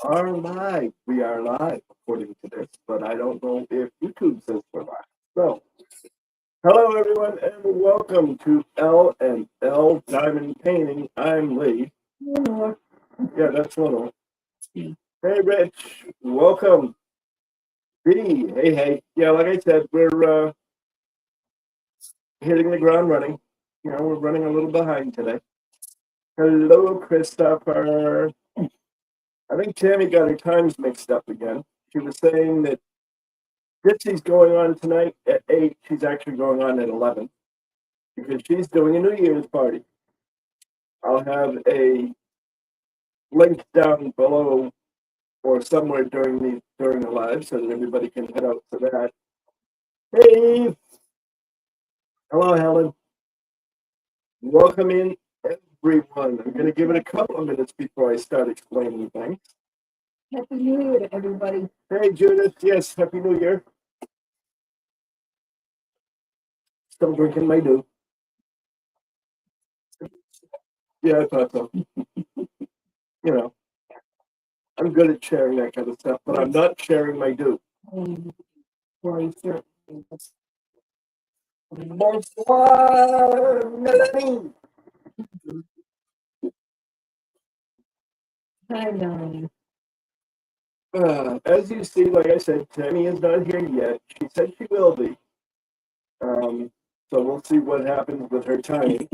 are live. We are live according to this, but I don't know if YouTube says we're live. So, hello everyone, and welcome to L and L Diamond Painting. I'm Lee. Yeah, that's Lenore. Hey, Rich. Welcome. B. Hey. Yeah, like I said, we're hitting the ground running. We're running a little behind today. Hello, Christopher. I think Tammy got her times mixed up again. She was saying that Dipsy's going on tonight at 8. She's actually going on at 11 because she's doing a New Year's party. I'll have a link down below or somewhere during the live so that everybody can head out to that. Hey, hello, Helen. Welcome in, everyone. I'm going to give it a couple of minutes before I start explaining things. Happy New Year to everybody. Hey, Judith. Yes, Happy New Year. Still drinking my dew. Yeah, I thought so. I'm good at sharing that kind of stuff, but I'm not sharing my dew. Bonsoir, Melanie. Hi, Melanie. As you see, like I said, Tammy is not here yet. She said she will be. So we'll see what happens with her timing.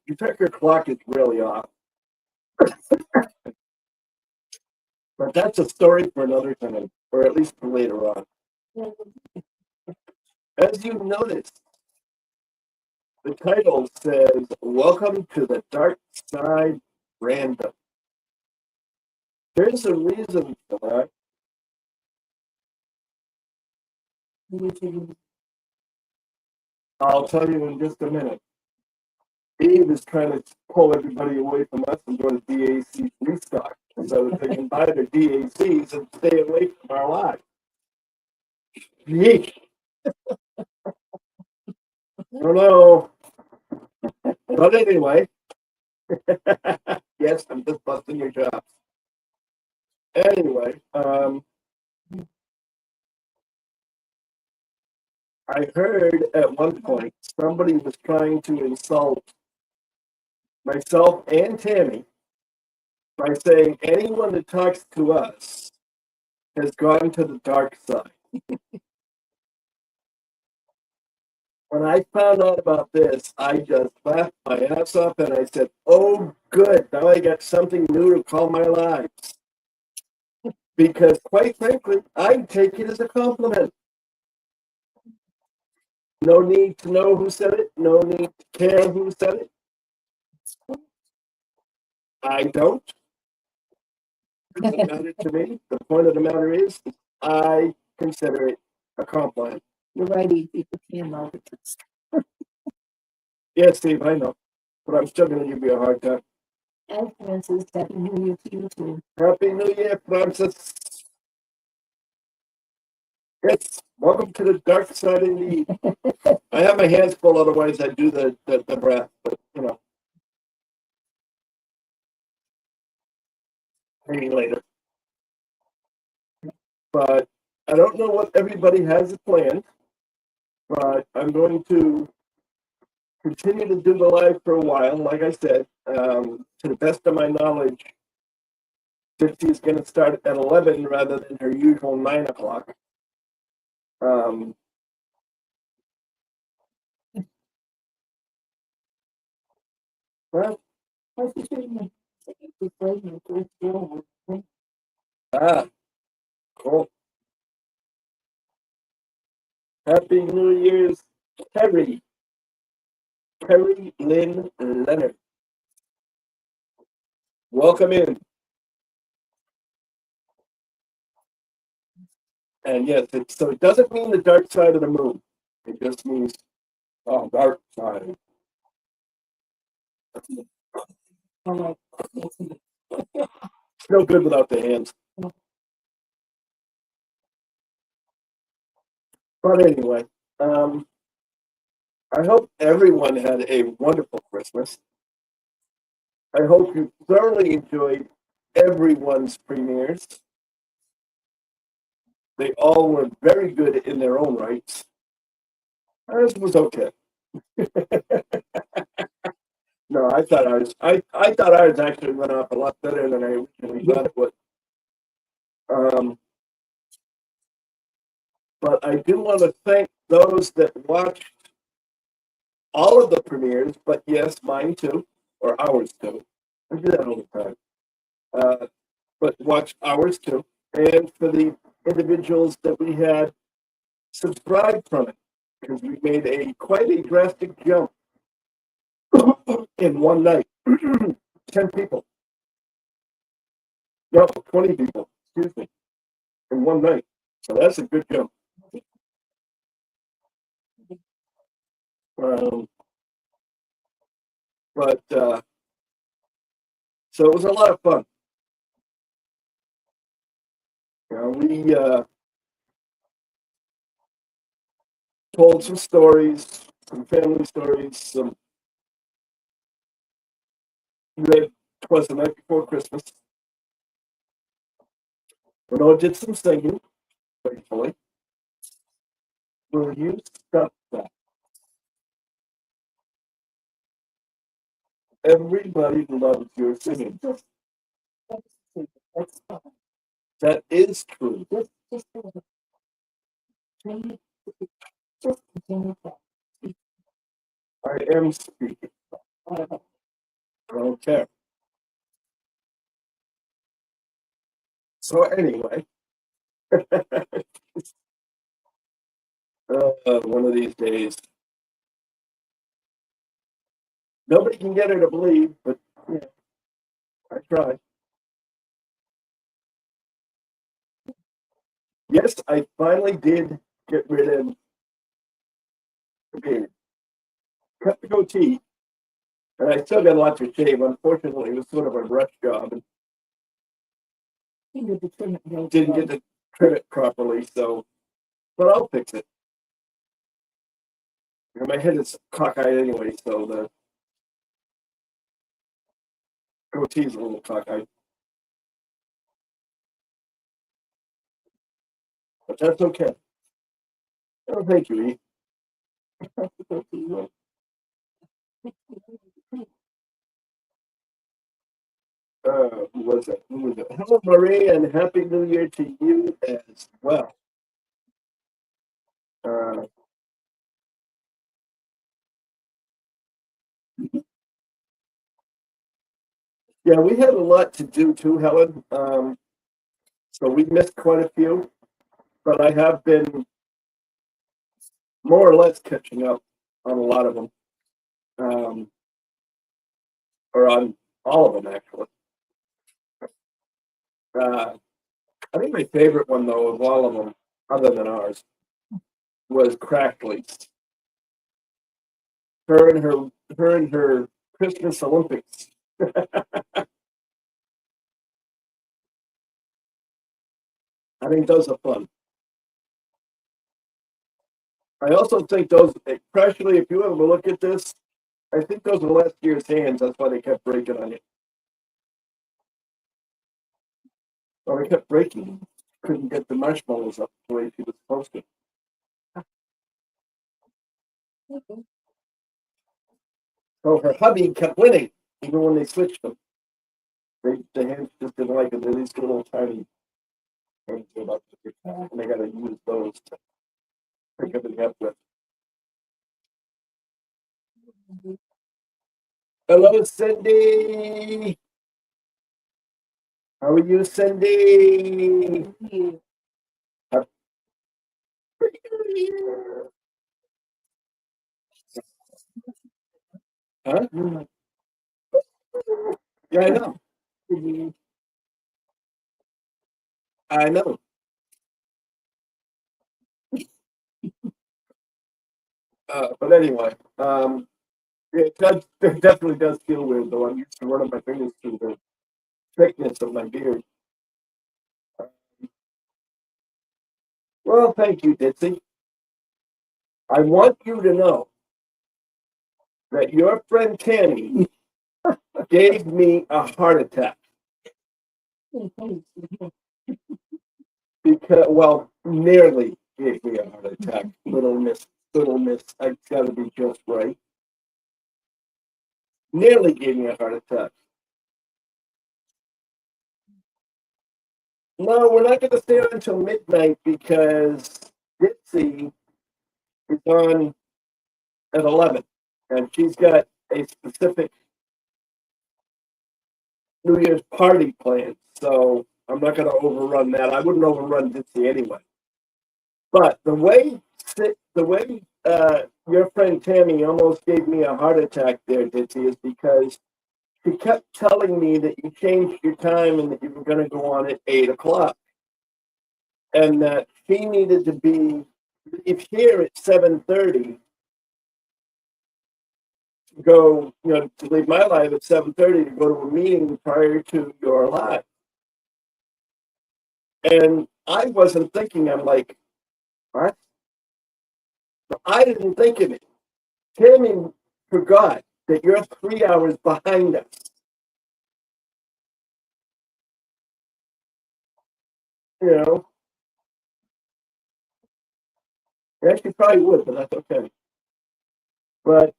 In fact, her clock is really off. But that's a story for another time, or at least for later on. As you notice, the title says, Welcome to the Darkside Random. There's a reason for that. I'll tell you in just a minute. Eve is trying to pull everybody away from us and go to DAC restock so that they can buy their DACs and stay away from our lives. Yeesh. Hello. But anyway, yes, I'm just busting your chops. Anyway, I heard at one point somebody was trying to insult myself and Tammy by saying anyone that talks to us has gone to the dark side. When I found out about this, I just laughed my ass off and I said, oh, good. Now I got something new to call my lives. Because quite frankly, I take it as a compliment. No need to know who said it. No need to care who said it. I don't. It doesn't matter to me. The point of the matter is, I consider it a compliment. You're right, people can't know. Yeah, Steve, I know. But I'm still going to give you a hard time. And Francis, Happy New Year to you too. Happy New Year, Francis. Yes, welcome to the dark side indeed. I have my hands full, otherwise I do the breath, but maybe later. But I don't know what everybody has planned, but I'm going to continue to do the live for a while. Like I said, to the best of my knowledge, 50 is going to start at 11 rather than her usual 9 o'clock. Well, cool. Happy New Year's, Terry Lynn Leonard. Welcome in. And yes, so it doesn't mean the dark side of the moon. It just means dark side. It's no good without the hands. But anyway, I hope everyone had a wonderful Christmas. I hope you thoroughly enjoyed everyone's premieres. They all were very good in their own rights. Ours was okay. No, I thought ours actually went off a lot better than I originally thought it would. Um, but I do want to thank those that watched all of the premieres, but yes, mine too, or ours too. I do that all the time. But watch ours too. And for the individuals that we had subscribed from it, because we made quite a drastic jump in one night. 10 people. No, 20 people, excuse me, in one night. So that's a good jump. Um, but so it was a lot of fun. We told some stories, some family stories, some read Twas the Night Before Christmas. Renaud did some singing, faithfully. Will you stop that? Everybody loves your singing. That is true. I am speaking. I don't care. So anyway, one of these days, nobody can get her to believe, but yeah, I try. Yes, I finally did get rid of the beard. Cut the goatee, and I still got a lot to shave. Unfortunately, it was sort of a rush job and didn't get to trim it properly. So, but I'll fix it. My head is cockeyed anyway, so the goatee is a little cockeyed. But that's okay. Oh, thank you, E. Who was it? Who was it? Hello, Marie, and Happy New Year to you as well. Uh, yeah, we had a lot to do too, Helen. So we missed quite a few, but I have been more or less catching up on a lot of them, um, or on all of them actually. Uh, I think my favorite one though of all of them, other than ours, was Crackley's. Her and her Christmas Olympics. I think those are fun. I also think those, especially if you ever look at this, I think those are last year's hands. That's why they kept breaking on you. Well, they kept breaking. Couldn't get the marshmallows up the way she was supposed to. So her hubby kept winning, even when they switched them. The hands just didn't like it. They're these little tiny hands about and they got to use those to pick up and help with. Hello, Cindy. How are you, Cindy? Huh? Yeah, I know. I know. But anyway, it definitely does feel weird though. I'm used to running my fingers through the thickness of my beard. Well, thank you, Ditsy. I want you to know that your friend Tammy gave me a heart attack. because, well, nearly gave me a heart attack. Little miss. I gotta be just right. Nearly gave me a heart attack. No, we're not gonna stay on until midnight because Ditsy is on at 11, and she's got a specific New Year's party planned. So I'm not gonna overrun that. I wouldn't overrun Ditsy anyway. But the way your friend Tammy almost gave me a heart attack there, Ditsy, is because she kept telling me that you changed your time and that you were going to go on at 8 o'clock, and that she needed to leave here at 7:30, go, to leave my live at 7:30 to go to a meeting prior to your live. And I wasn't thinking. I'm like, what? I didn't think of it. Tammy forgot that you're 3 hours behind us. You know, yeah, she probably would, but that's okay. But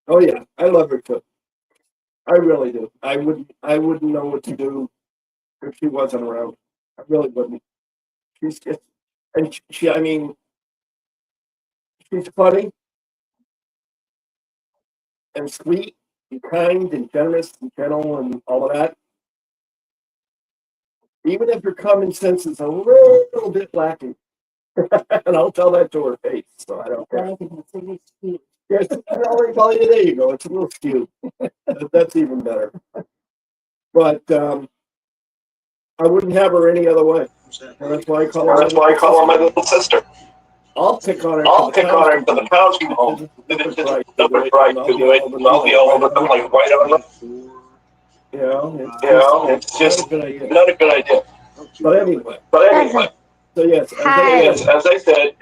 oh yeah, I love her too. I really do. I wouldn't know what to do if she wasn't around. I really wouldn't. She's just, and I mean, she's funny and sweet and kind and generous and gentle and all of that. Even if her common sense is a little bit lacking, and I'll tell that to her face. So I don't care. Yes, well, there you go. It's a little skewed. That's even better. But I wouldn't have her any other way. And that's why I call her my little sister. I'll pick on her. I'll pick on her until the cows come home. It's just number right to do it, and I'll be all over them like right on them. It's just not a good idea. But anyway. So yes, as I said,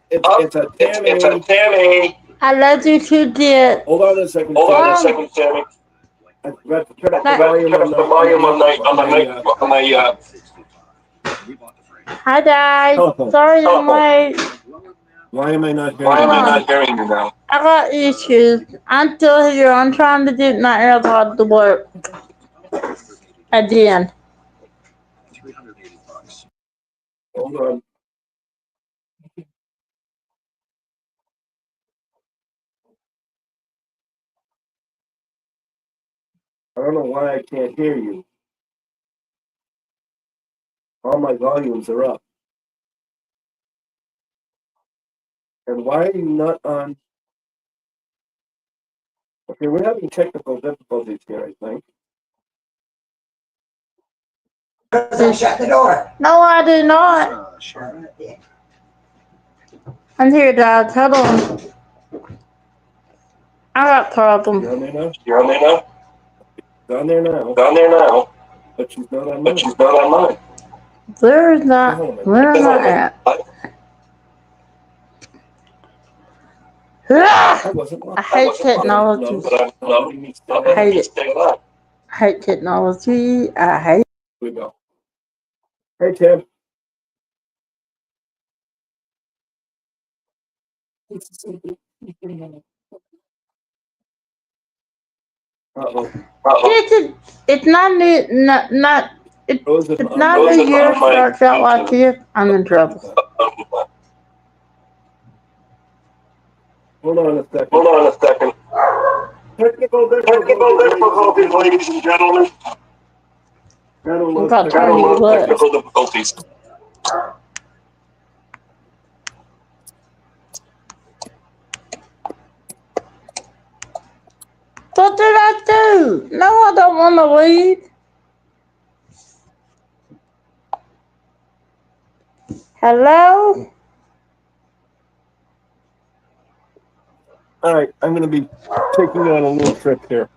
it's a Tammy. It's a Tammy. I love you too, dear. Hold on a second. Tammy. I forgot to turn up the volume on my. Hi, guys. Telephone. Sorry I'm late. Why am I not hearing you now? I got issues. I'm still here. I'm trying to get my AirPods to work again. Hold on. I don't know why I can't hear you. All my volumes are up. And why are you not on? Okay, we're having technical difficulties here, I think. Shut the door. No, I do not. I'm here, guys. Hold on. I got problems. You're on there now? You're on there now? It's on there now. It's on there now. But she's not on mine. She's not on mine. There's not. Where am I at? I hate technology. I hate it. I hate technology. I hate it. Here we go. Hey, Tim. Uh-oh. It's not new. It's not New Year starts out like this. I'm in trouble. Hold on a second. Technical difficulties, ladies and gentlemen. Technical difficulties. What did I do? No, I don't want to leave. Hello? All right, I'm going to be taking you on a little trip here.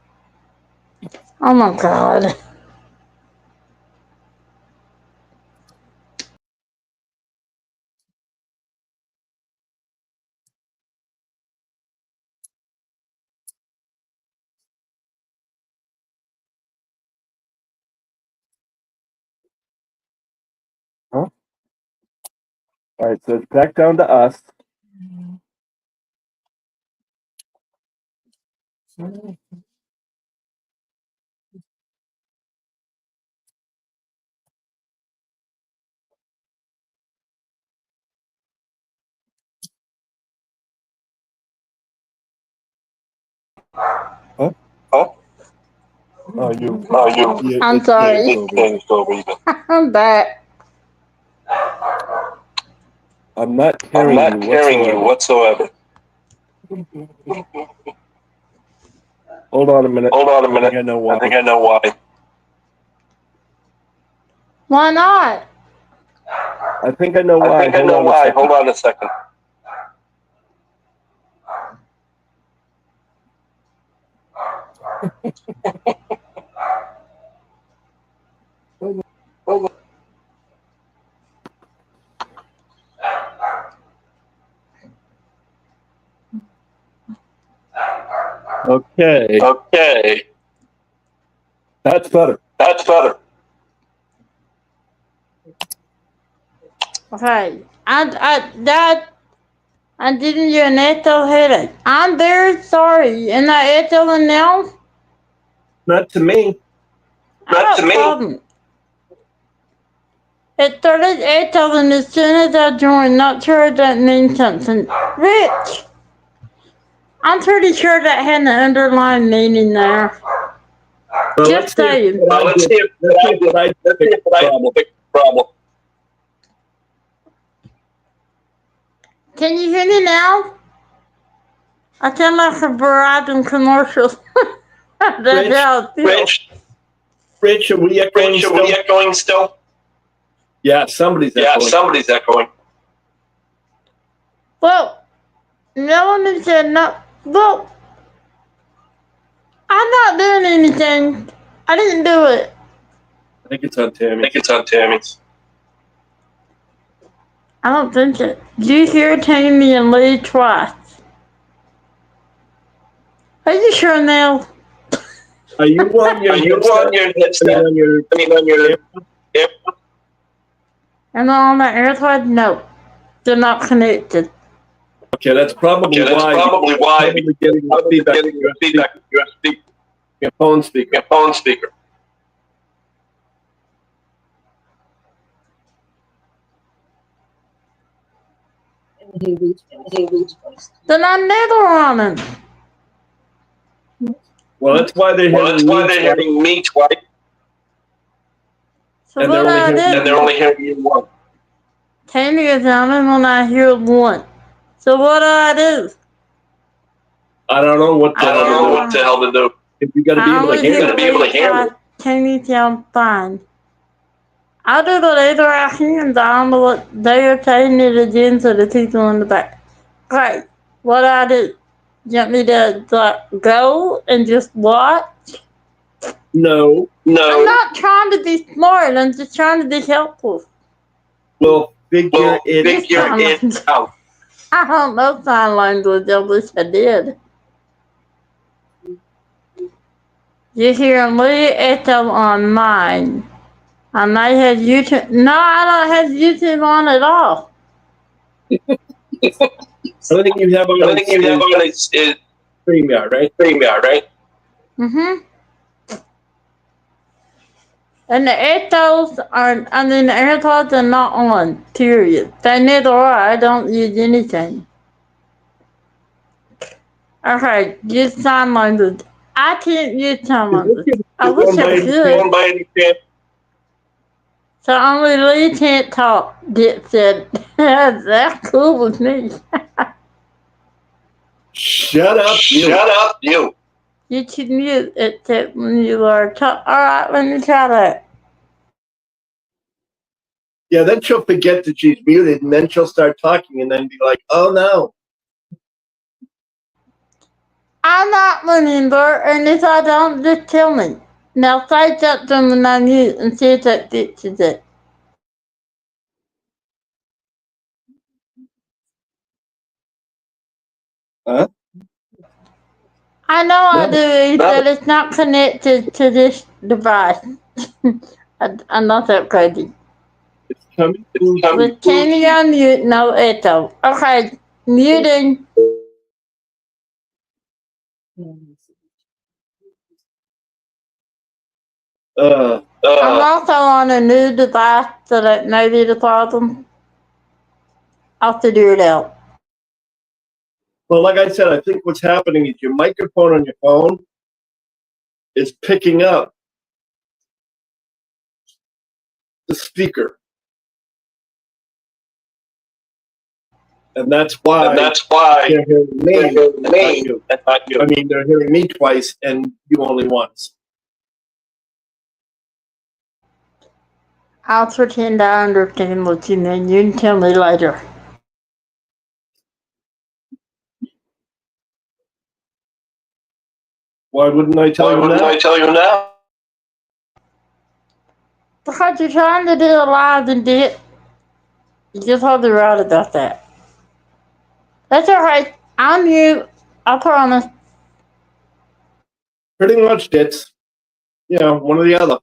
Oh my God. All right, so it's back down to us. Huh? Oh, Oh, you. I'm It's sorry. changed over even. I'm back. I'm not I'm hearing you not hearing you whatsoever. whatsoever. Hold on a minute. Hold on a I minute. think I know I why. think I know why. Why not? I think I know I why. think I Hold know on a why. second. Hold on a second. Okay, Okay, that's better. that's better. Okay, I didn't you an Airtel headache. I'm very sorry. And that Airtel now? Not to me. Not to me. It started Airtel, and as soon as I joined, not sure if that means something. Rich, I'm pretty sure that had an underlying meaning there. Well, Just saying. let's see if I fix the problem. fix the problem. Can you hear me now? I sound like a Verizon commercial. That's Rich, how it feels. Rich, are we echoing Rich, are still? we echoing still? Yeah, somebody's Yeah, echoing. somebody's echoing. Well, no one said no. Well, I'm not doing anything. I didn't do it. I think it's on Tammy. I think it's on Tammy's. I don't think it. You hear Tammy and Lee twice. Are you sure now? Are you on your Are you headset? on your headset? On your I mean, on your AirPods? Am I on my AirPods? No. They're not connected. Okay, that's probably Okay, that's why. probably why. You're getting the Probably feedback. getting your feedback from your speaker. Your phone speaker. Your phone speaker. Then I never on it. Well, that's why they're Well, that's hearing why me they're twice, hearing me twice. So and what I did, hearing and they're only hearing you once. Tammy is on it when I hear one. So what do I do? I don't know what the I hell don't to know do. what the hell to do. If you got to be able to hear You me. gotta be able to hear me. Tammy sounds fine. I do the later our hands. I don't know what they are saying it again to the people in the back. Great. What I do? You want me to go and just watch? No, I'm not trying to be smart. I'm just trying to be helpful. we'll figure it out. I don't know sign language. I wish I did. You hear Lee Echo on mine. I might have YouTube. No, I don't have YouTube on at all. The only thing you have on is StreamYard, right? StreamYard, right? Mm-hmm. And the AirPods are, I mean, the AirPods are not on, period. They neither are. I don't use anything. Okay, use sign language. I can't use sign language. I wish I could. By any chance? So only Lee can't talk, Dick said. That's cool with me. Shut up, you. Shut up, you. You can mute except when you are talking. Alright, let me try that. Yeah, then she'll forget that she's muted, and then she'll start talking, and then be like, "Oh no." I'm not remember, and if I don't, just tell me. Now say something when I mute and see if that fixes it. Huh? I know I do, but it's not connected to this device. I'm not that crazy. It's coming through. With Kenny on mute, no echo. Okay, muting. I'm also on a new device, so that may be the problem. I'll figure it out. Well, like I said, I think what's happening is your microphone on your phone is picking up the speaker. And that's why they're hearing me, not you. I mean, they're hearing me twice and you only once. I'll pretend I understand what you mean. You can tell me later. Why wouldn't I tell you now? Because you're trying to do a live and did. You're totally right about that. That's alright. I'm you. I promise. Pretty much it's, one or the other.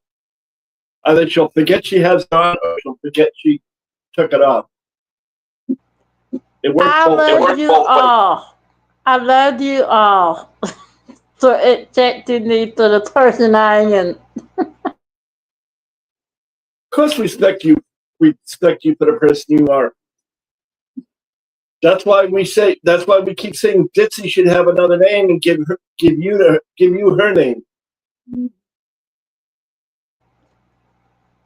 Either she'll forget she has it on or she'll forget she took it off. It works I both love ways. you all. I love you all. For accepting me for the person I am. Of course we respect you. We respect you for the person you are. That's why we keep saying Ditsy should have another name and give you her name.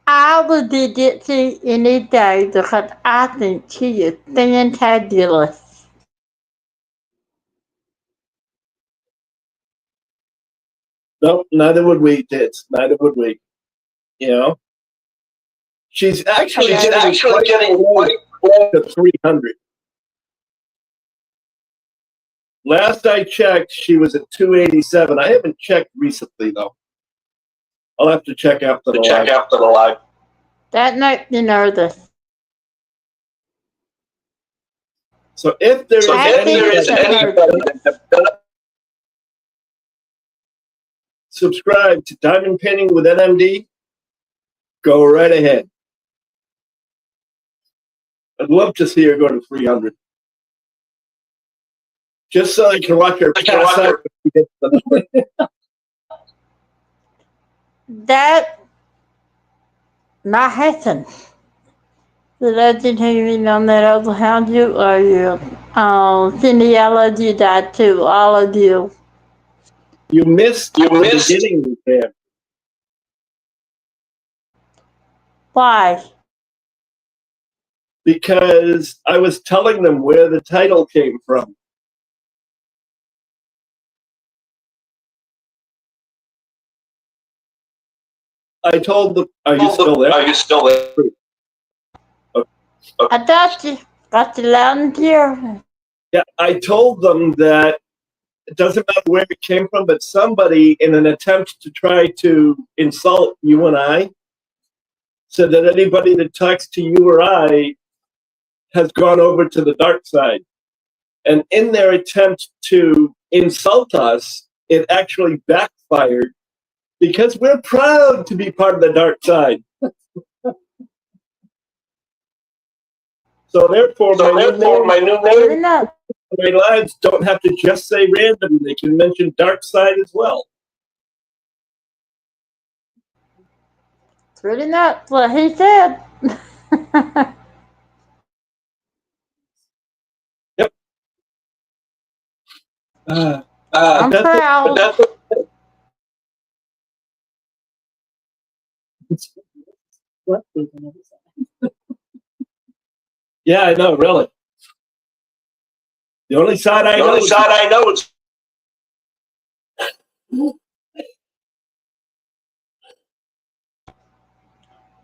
I would be Ditsy any day because I think she is fantabulous. No, neither would we, Dits. Neither would we. She's actually getting quite close to 300. Last I checked, she was at 287. I haven't checked recently, though. I'll have to check after the live. That makes me nervous. So if there is anybody subscribe to Diamond Painting with NMD, go right ahead. I'd love to see her go to 300. Just so I can watch her pass out. That not happen. The legend hanging on that other hound you or you. Cindy, I love you, Dad, too. All of you. You missed the beginning there. Why? Because I was telling them where the title came from. I told them, are you still there? Okay. I got you. Got you loud and clear. Yeah, I told them that it doesn't matter where it came from, but somebody, in an attempt to try to insult you and I, said that anybody that talks to you or I has gone over to the dark side. And in their attempt to insult us, it actually backfired because we're proud to be part of the dark side. So therefore, my new name, my lives don't have to just say random. They can mention dark side as well. It's really not what he said. Yep. I'm proud. Yeah, I know, really. The only side I know is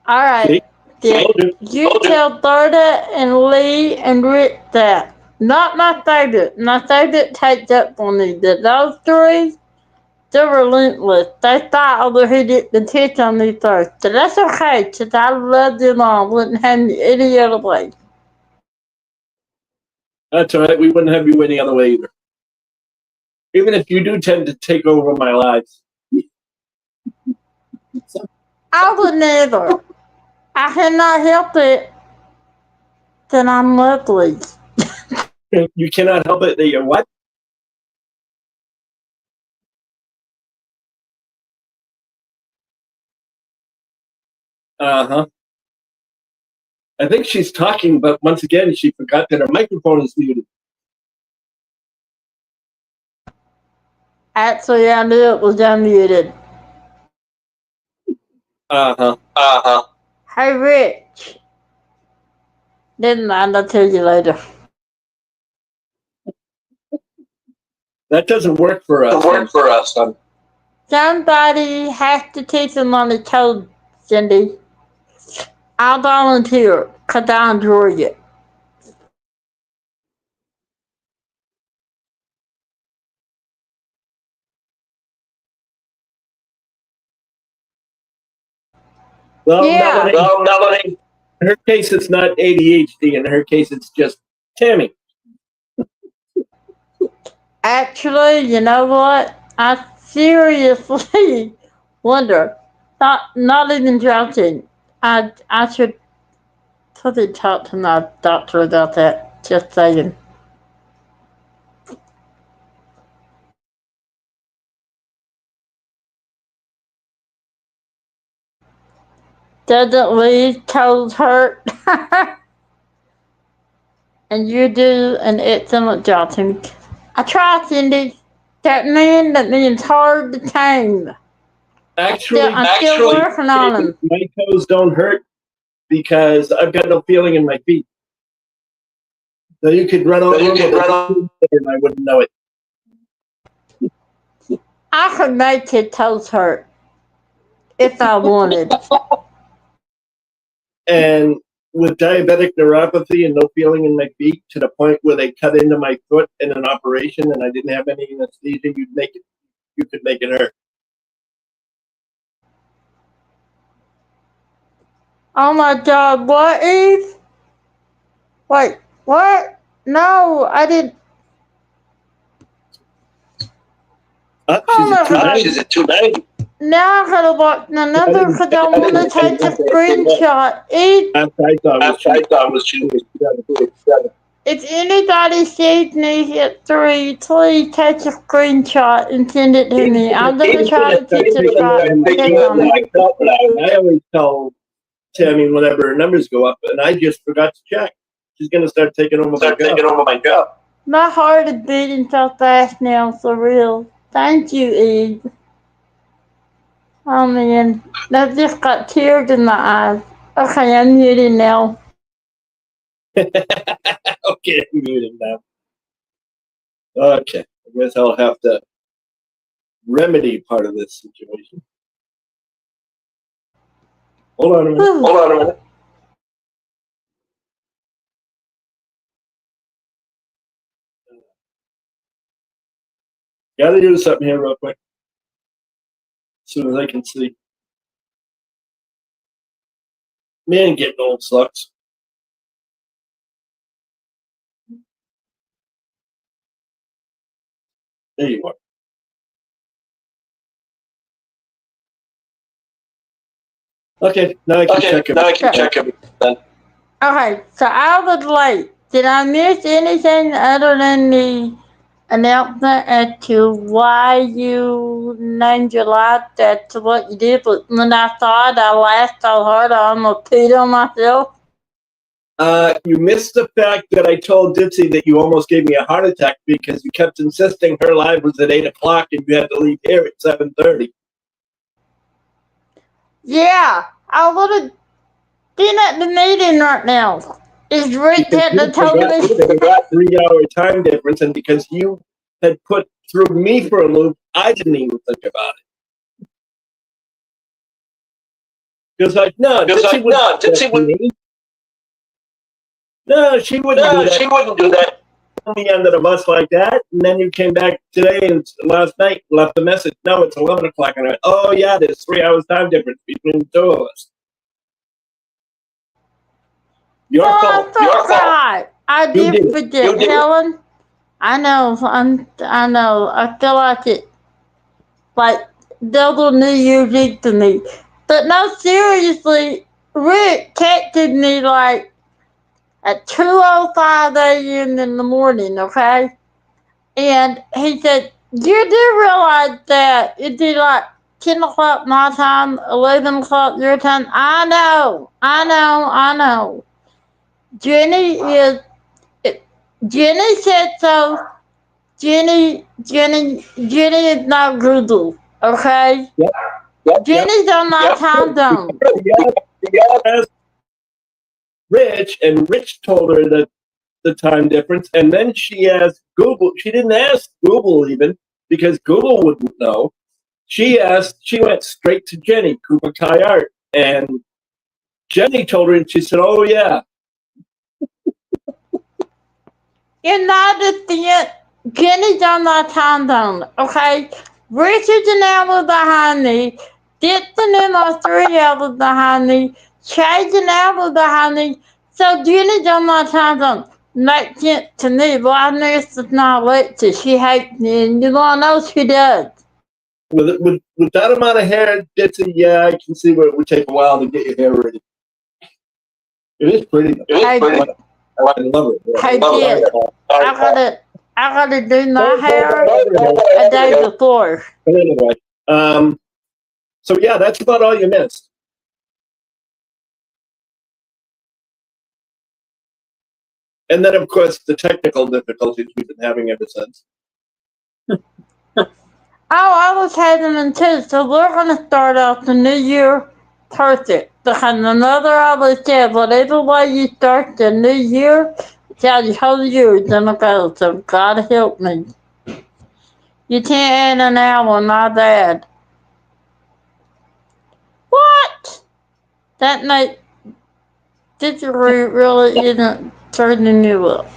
All right. You tell Berta and Lee and Rick that. Not my favorite. My favorite takes up on me. That those three, they're relentless. They fight over who did the pitch on me first. But that's okay, because I love them all. Wouldn't have me any other way. That's all right. We wouldn't have you any other way either. Even if you do tend to take over my lives. I would never. I cannot help it. that I'm lovely. You cannot help it that you're what? Uh-huh. I think she's talking, but once again, she forgot that her microphone is muted. Actually, I knew it was unmuted. Uh-huh. Hey, Rich. Didn't mind, I'll tell you later. That doesn't work for us. Somebody has to teach them on the code, Cindy. I'll volunteer, because I enjoy it. Well, Yeah. Melanie, in her case, it's not ADHD. In her case, it's just Tammy. Actually, you know what? I seriously wonder. Not even joking. I should probably talk to my doctor about that. Just saying. Doesn't leave toes hurt? And you do an excellent job, Timmy. I try, Cindy. That means hard to tame. Actually, I'm still working on them. my toes don't hurt because I've got no feeling in my feet. So you could run over them and I wouldn't know it. I could make your toes hurt if I wanted. And with diabetic neuropathy and no feeling in my feet to the point where they cut into my foot in an operation and I didn't have any anesthesia, you could make it hurt. Oh my God, what, Eve? Wait, what? No, I didn't. She's at 290. Now I gotta watch another because I want to take a screenshot. Eve, I thought was she was 7. if anybody sees me at 3, please take a screenshot and send it to me. I'm gonna try to fix it right. I always tell Tammy whenever her numbers go up, and I just forgot to check. She's gonna start taking over my job. My heart is beating so fast now, for real. Thank you, Eve. Oh man, that just got tears in my eyes. Okay, I'm muted now. Okay, I'm muting now. Okay, I guess I'll have to remedy part of this situation. Hold on a minute. Gotta do something here real quick. As soon as I can see. Man, getting old sucks. There you are. Okay, now I can check everything. Okay, so I was late. Did I miss anything other than the announcement as to why you named your life? That's what you did, but when I saw it, I laughed so hard I almost peed on myself. You missed the fact that I told Dipsy that you almost gave me a heart attack because you kept insisting her live was at 8 o'clock and you had to leave here at 7:30. Yeah, I would have been at the meeting right now. Is Rick getting to tell me? We got 3-hour time difference, and because you had threw me for a loop, I didn't even think about it. Because Dipsy would. No, she wouldn't do that. Me under the bus like that, and then you came back today and last night left a message. No, it's 11 o'clock, and I went, oh yeah, there's 3 hours time difference between the two of us. Your fault. I did forget, Helen. I know. I know. I feel like it, like double New Year's Eve to me. But no, seriously, Rick texted me like at 2:05 a.m. in the morning, okay? And he said, you do realize that it'd be like 10 o'clock my time, 11 o'clock your time? I know. Jenny is, Jenny said so. Jenny is not Google, okay? Jenny's on my time zone. Asked Rich, and Rich told her that the time difference, and then she asked Google. She didn't ask Google even because Google wouldn't know. She went straight to Jenny, Kuba Kai Art, and Jenny told her, and she said, "Oh yeah." You're not understand. Jenny's on my time zone, okay? Richard's an hour behind me. Dixon and my 3 hours behind me. Shay's an hour behind me. So Jenny's on my time zone. Makes sense to me. Why Nurse is not Alexa? She hates me, and you all know she does. With that amount of hair, Dixon, yeah, I can see where it would take a while to get your hair ready. It is pretty. Hey, I love it. hey, kid, I gotta do my hair a day before. But anyway, so yeah, that's about all you missed. And then, of course, the technical difficulties we've been having ever since. I was having them too, so we're gonna start off the new year perfect. Because another always said, whatever way you start the new year, it's how the whole year is gonna go. So God help me. You can't add an hour, not bad. What? That night, this really isn't turning you up.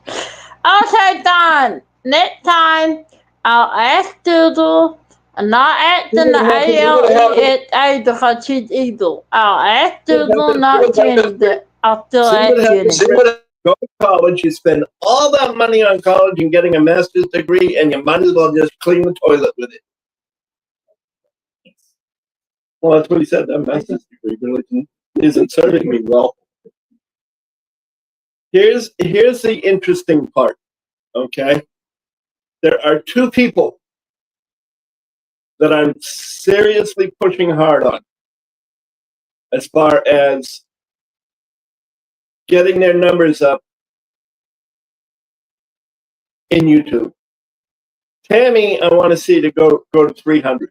Okay, Don. Next time, I'll ask Doodle. I'm not asking the ALESA because she's evil. I'll ask Doodle, not Jenny, but I'll still ask Jenny. Go to college, you spend all that money on college and getting a master's degree, and you might as well just clean the toilet with it. Well, that's what he said. That master's degree really isn't serving me well. Here's the interesting part. Okay, there are 2 people that I'm seriously pushing hard on as far as getting their numbers up in YouTube. Tammy, I want to see to go to 300.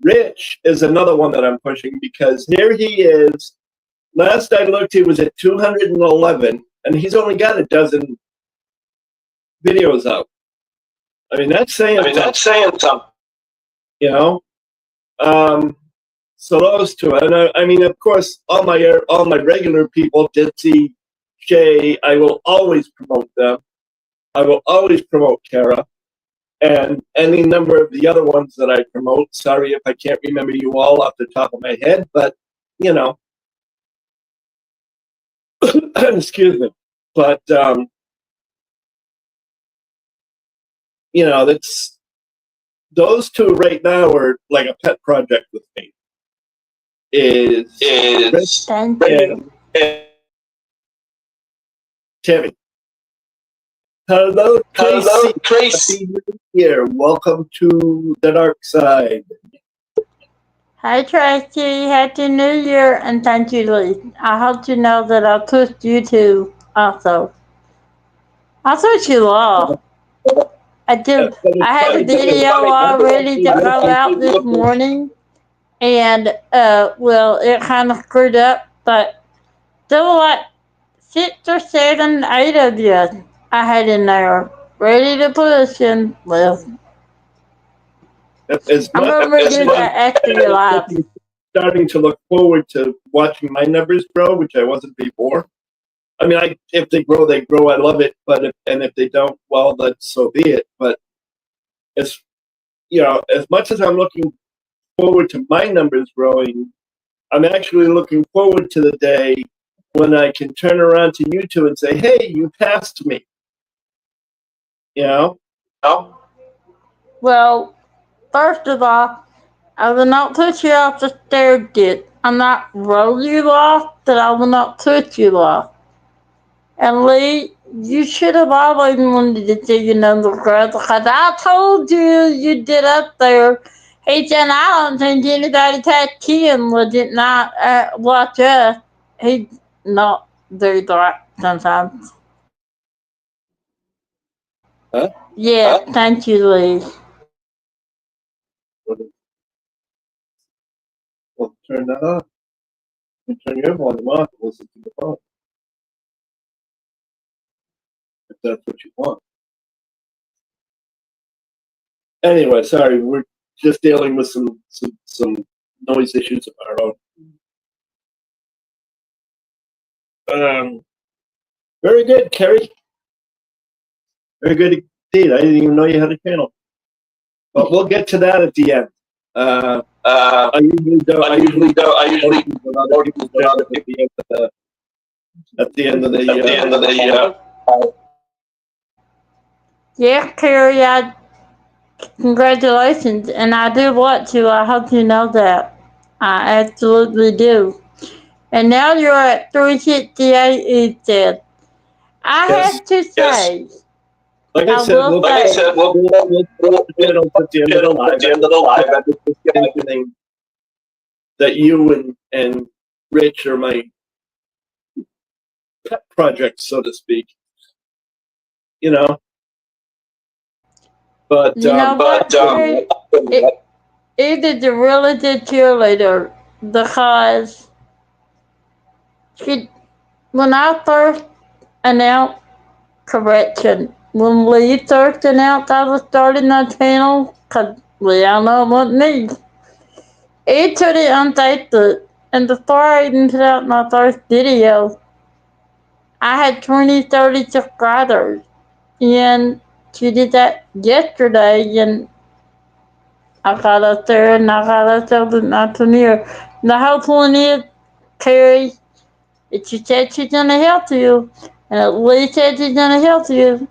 Rich is another one that I'm pushing because here he is. Last I looked, he was at 211, and he's only got a dozen videos out. I mean, that's saying something. You know, so those 2, and I mean, of course, all my regular people, Ditsy, Shay, I will always promote them. I will always promote Kara, and any number of the other ones that I promote. Sorry if I can't remember you all off the top of my head, but you know, excuse me. But you know, that's those 2 right now are like a pet project with me. Is Thank you. and Tammy. Hello, Tracy. Happy New Year. Welcome to the Darkside. Hi, Tracy. Happy New Year, and thank you, Lee. I hope you know that I pushed you too, also. I thought you laughed. I did. I had a video all ready to go out this morning, and well, it kind of screwed up, but there were like 6 or 7, 8 of you I had in there ready to push, and well, I'm gonna redo that after you live. Starting to look forward to watching my numbers grow, which I wasn't before. I mean, if they grow, they grow. I love it, but if they don't, well, then so be it. But as you know, as much as I'm looking forward to my numbers growing, I'm actually looking forward to the day when I can turn around to YouTube and say, "Hey, you passed me." You know? Well, first of all, I will not push you off the stairs yet. I'm not roll you off, but I will not push you off. And Lee, you should have always wanted to see your number girl because I told you you did up there. He said, I don't think anybody touched him was it not watch us. He not do that sometimes. Huh? Yeah, thank you, Lee. Well, turn that off. You turn your volume off and listen to the phone if that's what you want. Anyway, sorry, we're just dealing with some noise issues of our own. Very good, Kerry. Very good indeed. I didn't even know you had a channel. But we'll get to that at the end. I usually don't. I usually with other people's channels at the end of the. Yeah, Carrie, congratulations. And I do want to. I hope you know that. I absolutely do. And now you're at 368, you said. I Yes. have to say, Like I said, we'll put the channels at the end of the live. I just mentioning that you and Rich are my pet projects, so to speak. You know. But you know what, Carrie? It is a really good cheerleader because she, when I first announced correction, when Lee first announced I was starting that channel, because we all know it wasn't me, he put it on Facebook, and before I even put out my first video, I had 20, 30 subscribers. And she did that yesterday, and I got up there and I got ourselves in my premiere. The whole point is, Carrie, if she said she's gonna help you, and at least said she's gonna help you,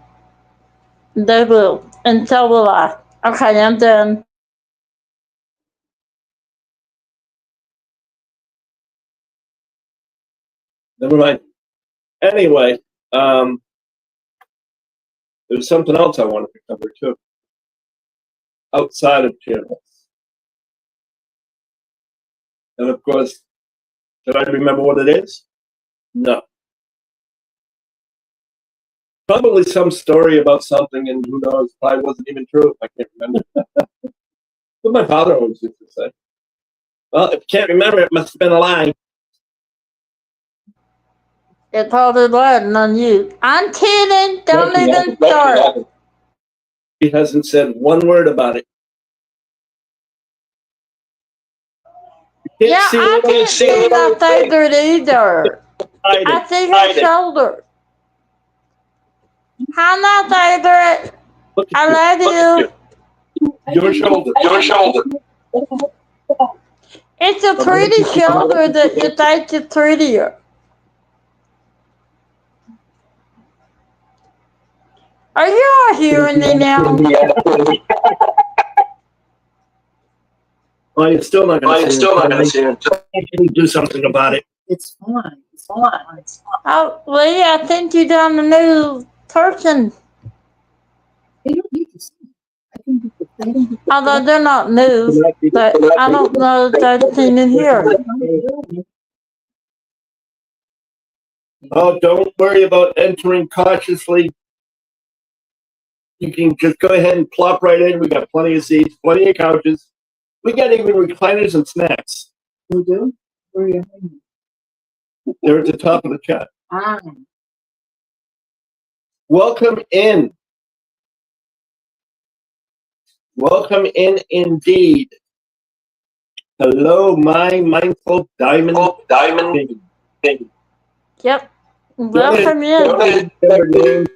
they will. And so will I. Okay, I'm done. never mind. Anyway, there's something else I wanted to cover too, outside of channels. And of course, did I remember what it is? No. Probably some story about something, and who knows, probably wasn't even true. I can't remember. But my father always used to say, well, if you can't remember, it must have been a lie. It's probably lying on you. I'm kidding. Don't even start. He hasn't said one word about it. You Yeah, I can't see my favorite either. I see her shoulder. Hi, my favorite. I love you. Your shoulder. Your shoulder. It's a pretty shoulder that you think is prettier. Are you all hearing me now? Well, you're still not going to see it. Actually do something about it. It's fine. It's fine. It's fine. Oh, Lee, I think you're done a new person. You don't need to see. I can do the thing. Although they're not new, but I don't know if they've seen it here. Oh, don't worry about entering cautiously. You can just go ahead and plop right in. We got plenty of seats, plenty of couches. We got even recliners and snacks. We do? Where are you hanging? They're at the top of the chat. Ah. Welcome in. Welcome in indeed. Hello, my mindful diamond. King. Yep. Welcome in.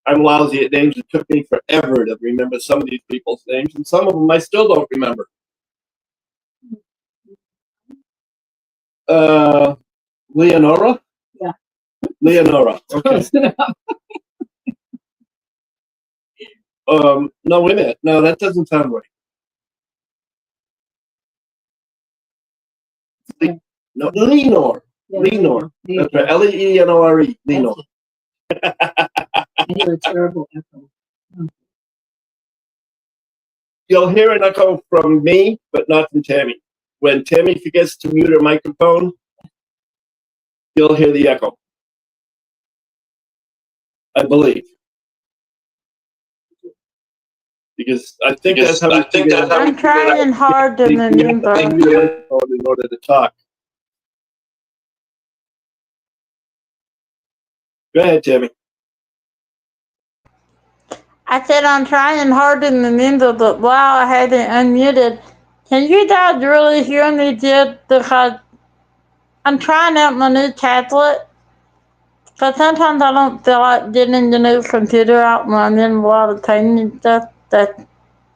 I'm lousy at names. It took me forever to remember some of these people's names, and some of them I still don't remember. Leonora? Yeah. Leonora. Okay. No, wait a minute. No, that doesn't sound right. No, Lenore. Yeah, Lenore. Lenore. That's right. Lenore. Lenore. I hear a terrible echo. You'll hear an echo from me, but not from Tammy. When Tammy forgets to mute her microphone, you'll hear the echo. I believe. Because I think that's how I'm trying hard to remember. in order to talk. Go ahead, Tammy. I said I'm trying hard to remember, but while I had it unmuted, can you guys really hear me just because I'm trying out my new tablet? Because sometimes I don't feel like getting the new computer out when I'm in a lot of pain and stuff. That's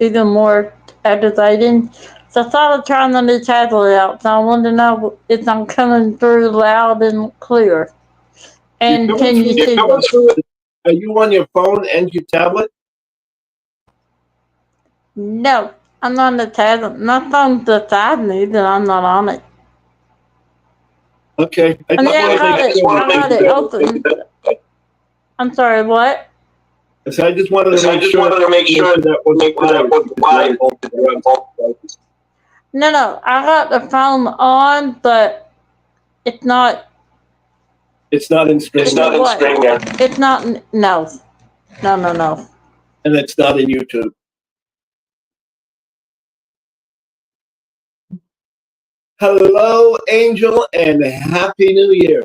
even more aggravating. So I started trying the new tablet out, so I want to know if I'm coming through loud and clear. And can you see me? Are you on your phone and your tablet? No, I'm on the tablet. My phone's beside me, but I'm not on it. Okay. I got it open. I'm sorry, what? So I just wanted to make sure that was fine. No, I got the phone on, but it's not. It's not in stream. It's not in stream yet. It's not. No. And it's not in YouTube. Hello, Angel, and Happy New Year.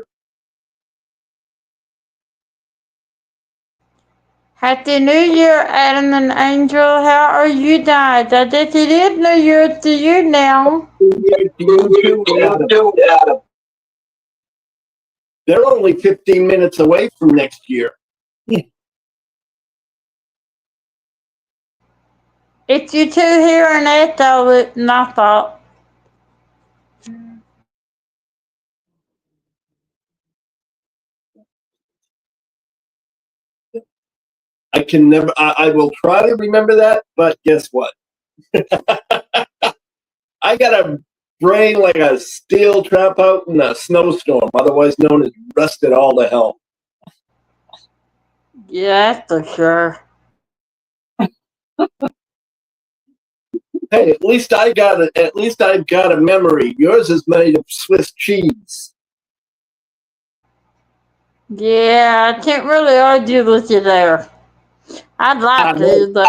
Happy New Year, Adam and Angel. How are you guys? I guess it is New Year to you now. You too, Adam. They're only 15 minutes away from next year. It's you two here and Echo, it's my fault. I can never, I will try to remember that, but guess what? I got a brain like a steel trap out in a snowstorm, otherwise known as rusted all to hell. Yeah, that's for sure. Hey, at least I've got a memory. Yours is made of Swiss cheese. Yeah, I can't really argue with you there. I'd like to, but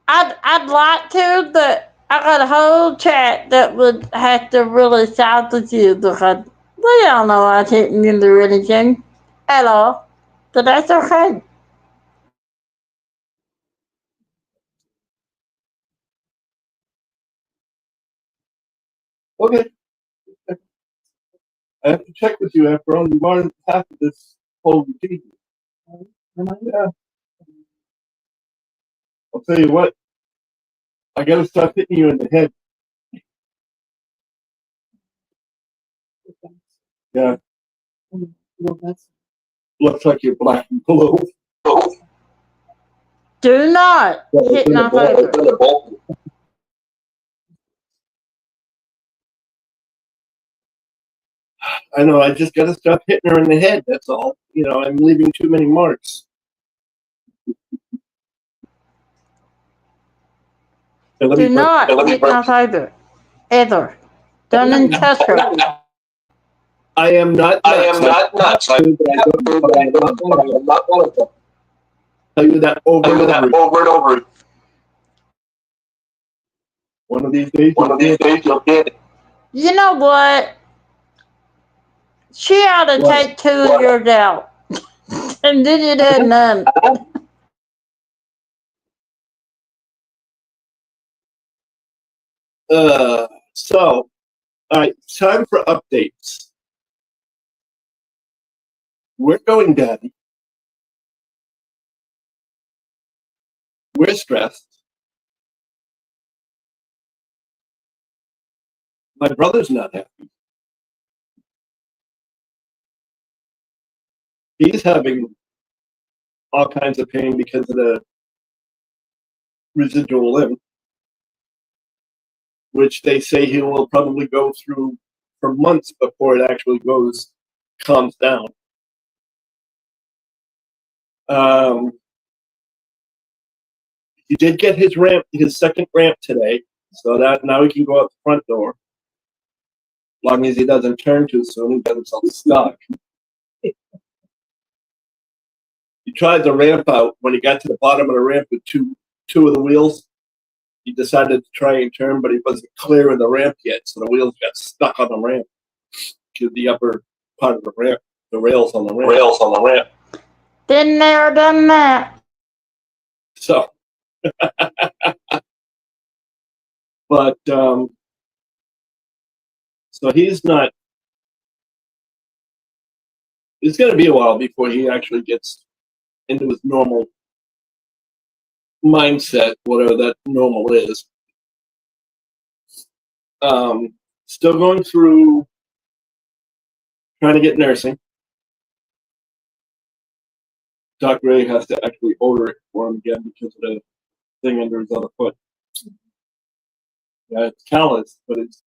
I'd like to, but I got a whole chat that would have to really side with you because they all know I didn't do anything at all. But that's okay. Okay. I have to check with you after all. You are half of this whole routine. Yeah. I'll tell you what. I got to start hitting you in the head. Yeah. Well, that's Looks like you're black and blue. Do not hit my favorite. I know. I just got to stop hitting her in the head. That's all. You know, I'm leaving too many marks. Do not hit my favorite. Ever. Don't even touch her. I am not nuts. I am not one of them. Tell you that over and over. One of these days you'll get it. You know what? She ought to take 2 of yours out. And then you'd have none. So, all right, time for updates. We're going daddy. We're stressed. My brother's not happy. He's having all kinds of pain because of the residual limb. which they say he will probably go through for months before it actually calms down. He did get his second ramp today, so that now he can go out the front door. As long as he doesn't turn too soon and get himself stuck. He tried the ramp out. When he got to the bottom of the ramp with two of the wheels, he decided to try and turn, but he wasn't clear of the ramp yet, so the wheels got stuck on the ramp to the upper part of the ramp, the rails on the ramp. Been there, done that. So, but so he's not. It's going to be a while before he actually gets into his normal mindset, whatever that normal is. Still going through trying to get nursing. Dr. A has to actually order it for him again because of the thing under his other foot. Yeah, it's callous, but it's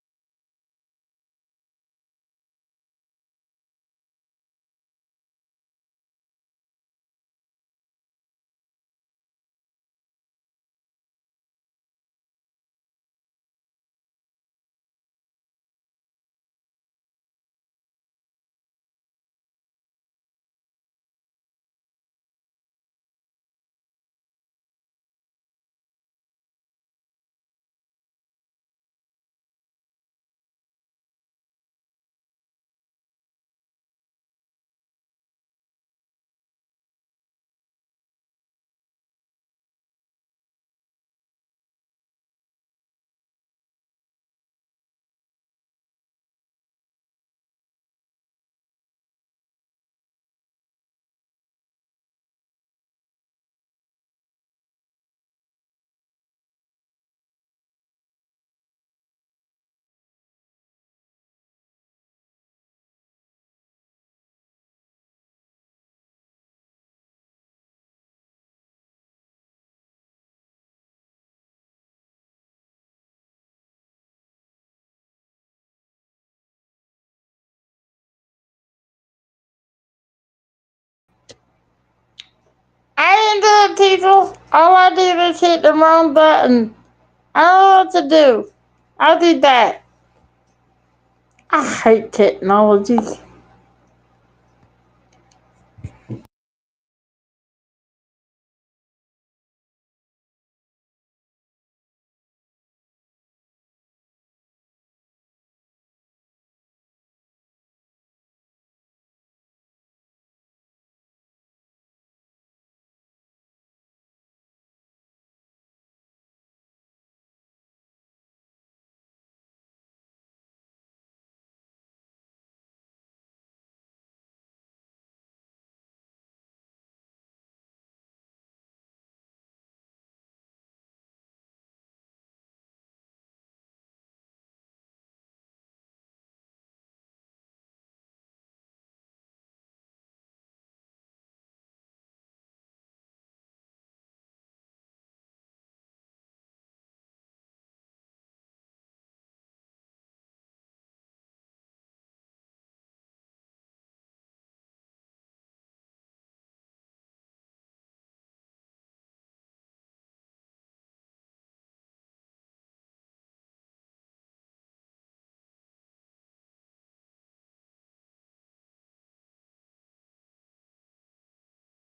I didn't do it, people. All I did was hit the wrong button. I don't know what to do. I did that. I hate technology.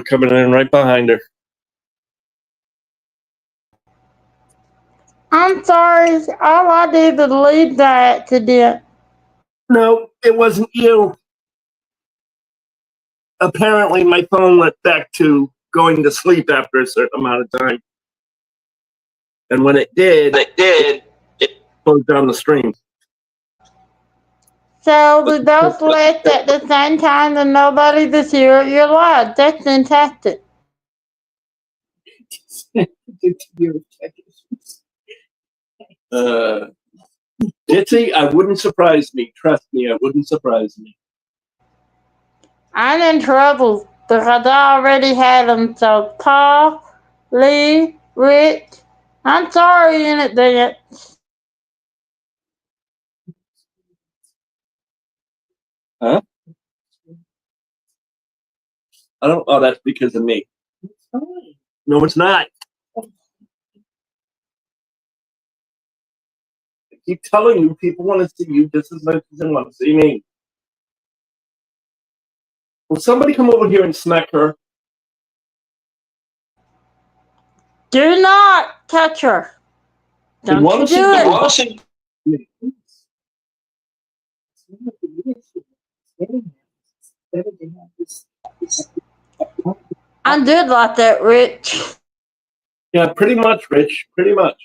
coming in right behind her. I'm sorry. All I did was leave that accident. No, it wasn't you. Apparently, my phone went back to going to sleep after a certain amount of time. And when it did, it closed down the stream. So we both left at the same time and nobody was here at your live. That's fantastic. Ditzy, I wouldn't surprise me. Trust me, it wouldn't surprise me. I'm in trouble because I already had them. So Paul, Lee, Rich, I'm sorry in advance. Huh? I don't. Oh, that's because of me. It's fine. No, it's not. I keep telling you, people want to see you just as much as they want to see me. Will somebody come over here and smack her? Do not touch her. They Don't want you to see do me. it. Want to see me. It's not the issue. It's getting there. It's better to have this. I did like that, Rich. Yeah, pretty much, Rich. Pretty much.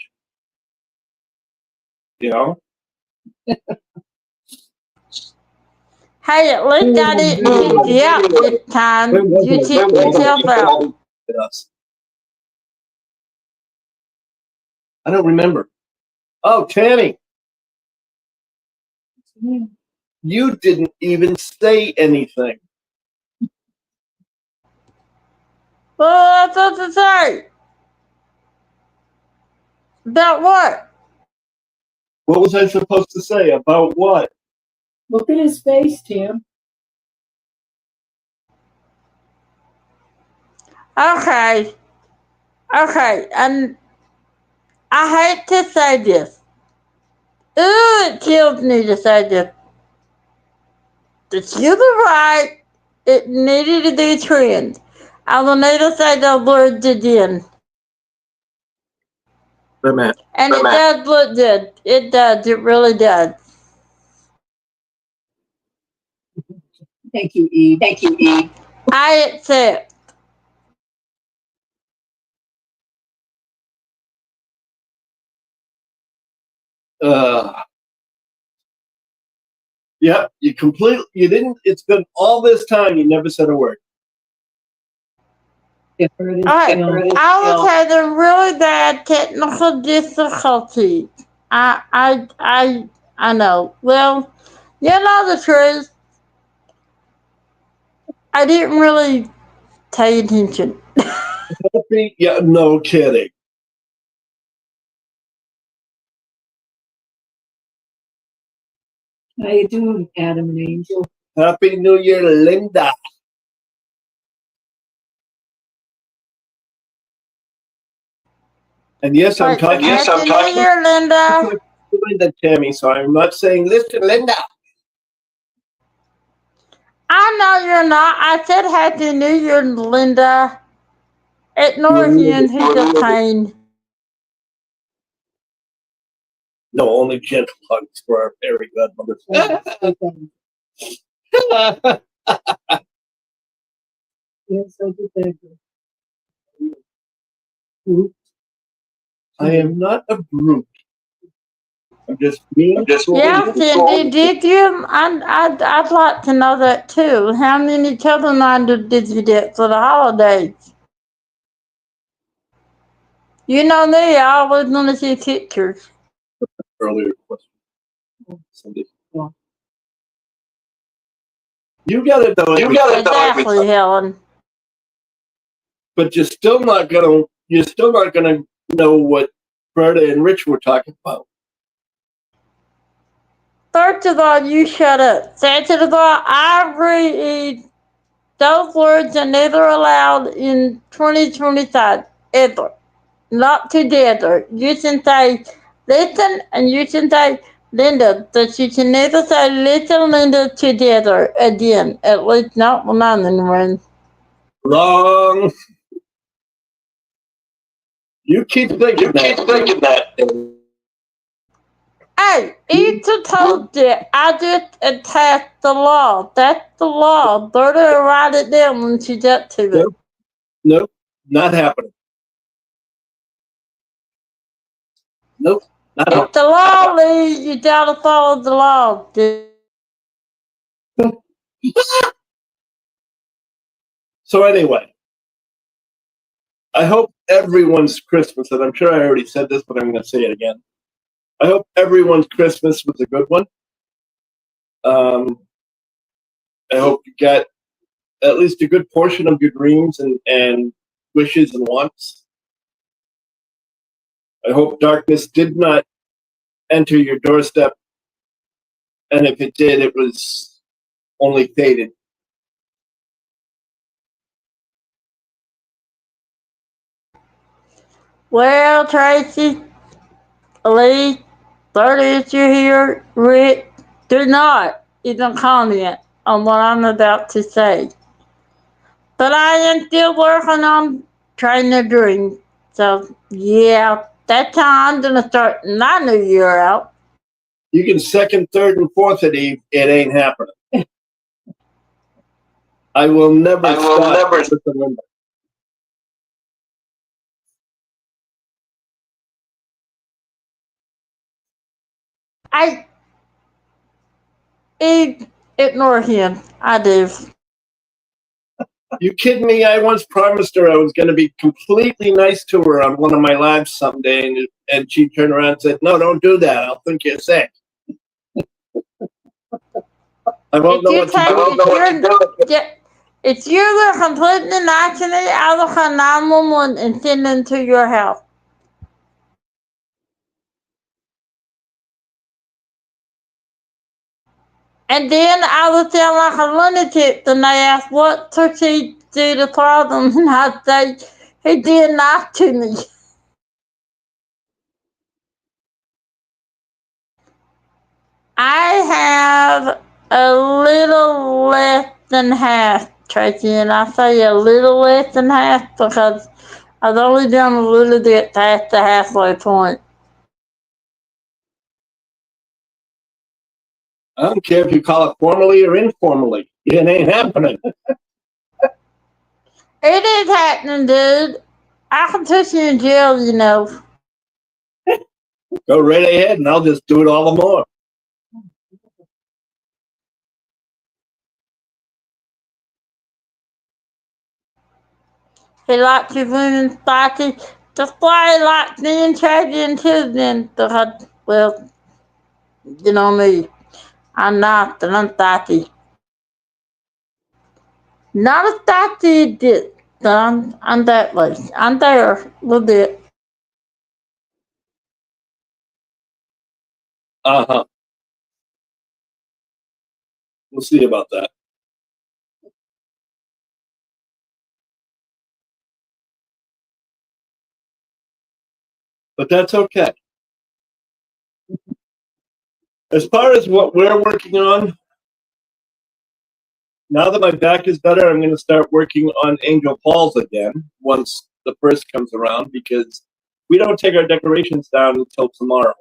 You know. Hey, at least I didn't kick you out this time. You kicked yourself out. Us. I don't remember. Oh, Tammy, you didn't even say anything. Well, that's what to say. About what? What was I supposed to say? About what? Look at his face, Tim. Okay. Okay. And I hate to say this. Ooh, it kills me to say this. But you're right. It needed to be trimmed. I will need to say those words again. The man. And it does look good. It does. It really does. Thank you, Eve. Thank you, Eve. I accept. Yeah, you didn't. It's been all this time. You never said a word. All right. I was having really bad technical difficulties. I know. Well, you know the truth. I didn't really pay attention. Yeah, no kidding. How you doing, Adam and Angel? Happy New Year, Linda. And yes, I'm talking. Yes, I'm talking. Here, Linda. to Linda, Tammy. So I'm not saying listen, Linda. I know you're not. I said Happy New Year, Linda. Ignore him. He's a pain. No, only gentle hugs for our fairy godmothers. Yes, I did that. I am not a brute. I'm just being. Yeah, Cindy, did you? I'd like to know that too. How many children did you get for the holidays? You know me, I always want to see pictures. Earlier question. Cindy. You got it though. Exactly, Helen. But you're still not gonna know what Berta and Rich were talking about. First of all, you shut up. Second of all, I agree. Those words are never allowed in 2025, ever. Not together. You can say listen and you can say Linda, but you can never say listen Linda together again. At least not when I'm in the room. Wrong. You keep thinking that. Hey, each told you I just attacked the law. That's the law. Berta will write it down when she gets to it. Nope, not happening. Nope, not happening. If the law leads, you gotta follow the law. So anyway, I hope everyone's Christmas, and I'm sure I already said this, but I'm going to say it again. I hope everyone's Christmas was a good one. I hope you got at least a good portion of your dreams and wishes and wants. I hope darkness did not enter your doorstep, and if it did, it was only faded. Well, Tracy, Lee, 30th you here, Rick, do not even comment on what I'm about to say. But I am still working on training a dream. So, yeah, that's how I'm going to start my new year out. You can second, third, and fourth it, Eve. It ain't happening. I will never stop with the window. I ignore him. I do. You kidding me? I once promised her I was going to be completely nice to her on one of my lives someday, and she turned around and said, "No, don't do that. I'll think you're sick." I won't know what to do. If you were completely nice to me, I will call 911 and send them to your house. And then I would sound like a lunatic when they ask what took he to the problem, and I'd say he did nice to me. I have a little less than half, Tracy, and I say a little less than half because I've only done a little bit past the halfway point. I don't care if you call it formally or informally. It ain't happening. It is happening, dude. I can put you in jail, you know. Go right ahead, and I'll just do it all the more. He likes his women spicy. That's why he likes me and Tracy too, then, because, well, you know me. I'm not, and I'm spicy. Not as spicy as this, but I'm that way. I'm there a little bit. Uh-huh. We'll see about that. But that's okay. As far as what we're working on, now that my back is better, I'm going to start working on Angel Falls again once the first comes around, because we don't take our decorations down until tomorrow.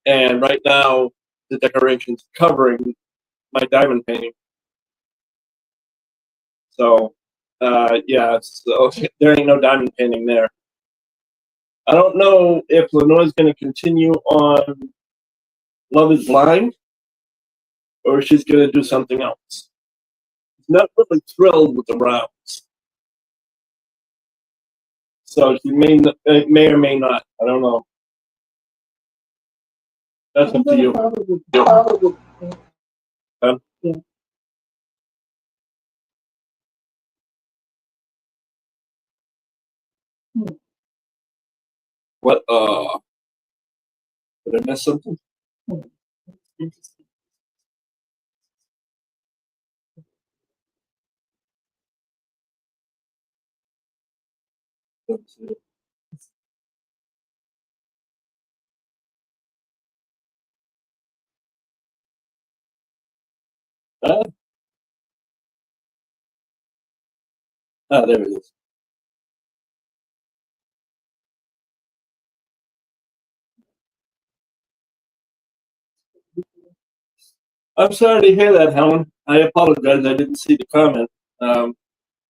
And right now, the decoration's covering my diamond painting. So, yeah, so there ain't no diamond painting there. I don't know if Lenore's going to continue on Love is Blind, or she's going to do something else. She's not really thrilled with the rounds. So she may or may not. I don't know. That's up to you. Huh? Yeah. What? Did I miss something? Ah, there it is. I'm sorry to hear that, Helen. I apologize. I didn't see the comment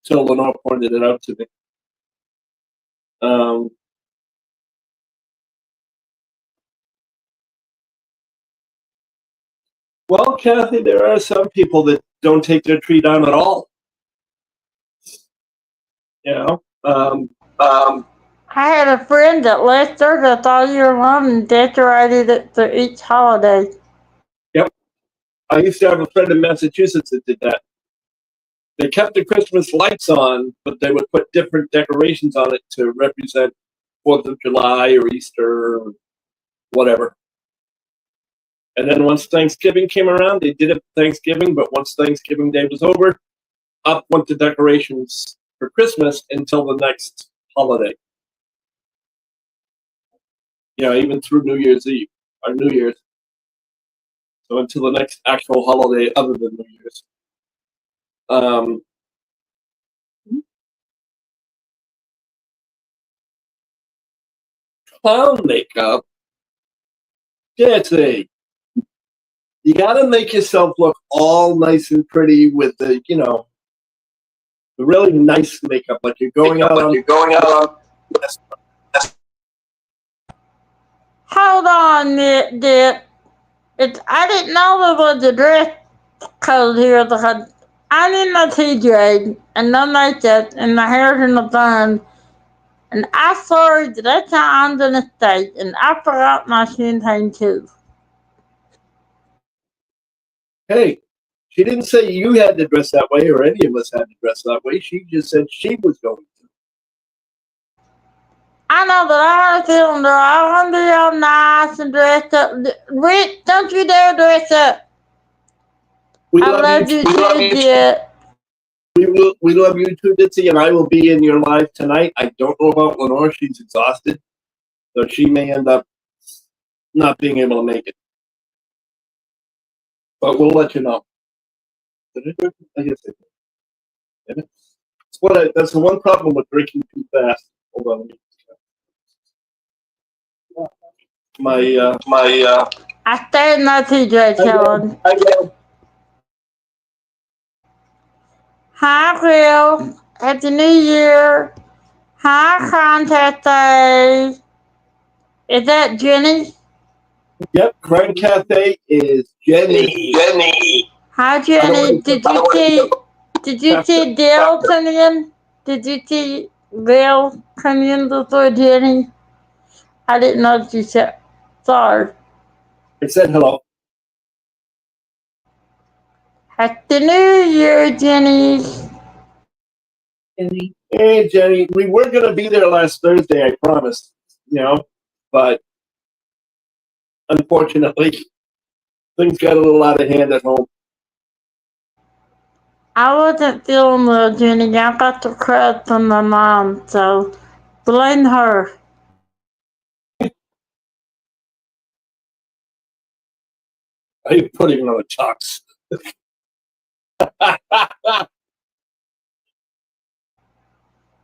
till Lenore pointed it out to me. Well, Kathy, there are some people that don't take their tree down at all. You know, I had a friend that left theirs all year long and decorated it for each holiday. Yep. I used to have a friend in Massachusetts that did that. They kept the Christmas lights on, but they would put different decorations on it to represent 4th of July or Easter or whatever. And then once Thanksgiving came around, they did it Thanksgiving, but once Thanksgiving Day was over, up went the decorations for Christmas until the next holiday. Even through New Year's Eve or New Year's. So until the next actual holiday other than New Year's. Clown makeup. Jesse, you gotta make yourself look all nice and pretty with the really nice makeup, like you're going out on. Hold on, Dip. I didn't know there was a dress code here because I'm in my TJ and no makeup and my hair's in a bun. And I sorry that that's how I'm gonna stay. And I forgot my champagne too. Hey, she didn't say you had to dress that way or any of us had to dress that way. She just said she was going to. I know that I had a feeling they're all gonna be all nice and dressed up. Rick, don't you dare dress up. I love you too, Dip. We love you too, Ditzy, and I will be in your live tonight. I don't know about Lenore. She's exhausted. So she may end up not being able to make it. But we'll let you know. I guess I did. That's the one problem with drinking too fast. Hold on. I stay in my TJ, Helen. Hi, Will. Happy New Year. Hi, Contact Day. Is that Jenny? Yep, Crime Cafe is Jenny. Hi, Jenny. Did you see Dale come in? Did you see Bill come in before Jenny? I didn't know if you said. Sorry. I said hello. Happy New Year, Jenny. Hey, Jenny. We were going to be there last Thursday, I promised. But unfortunately, things got a little out of hand at home. I wasn't feeling well, Jenny. I got the crud from my mom, so blame her. Are you putting on a tux?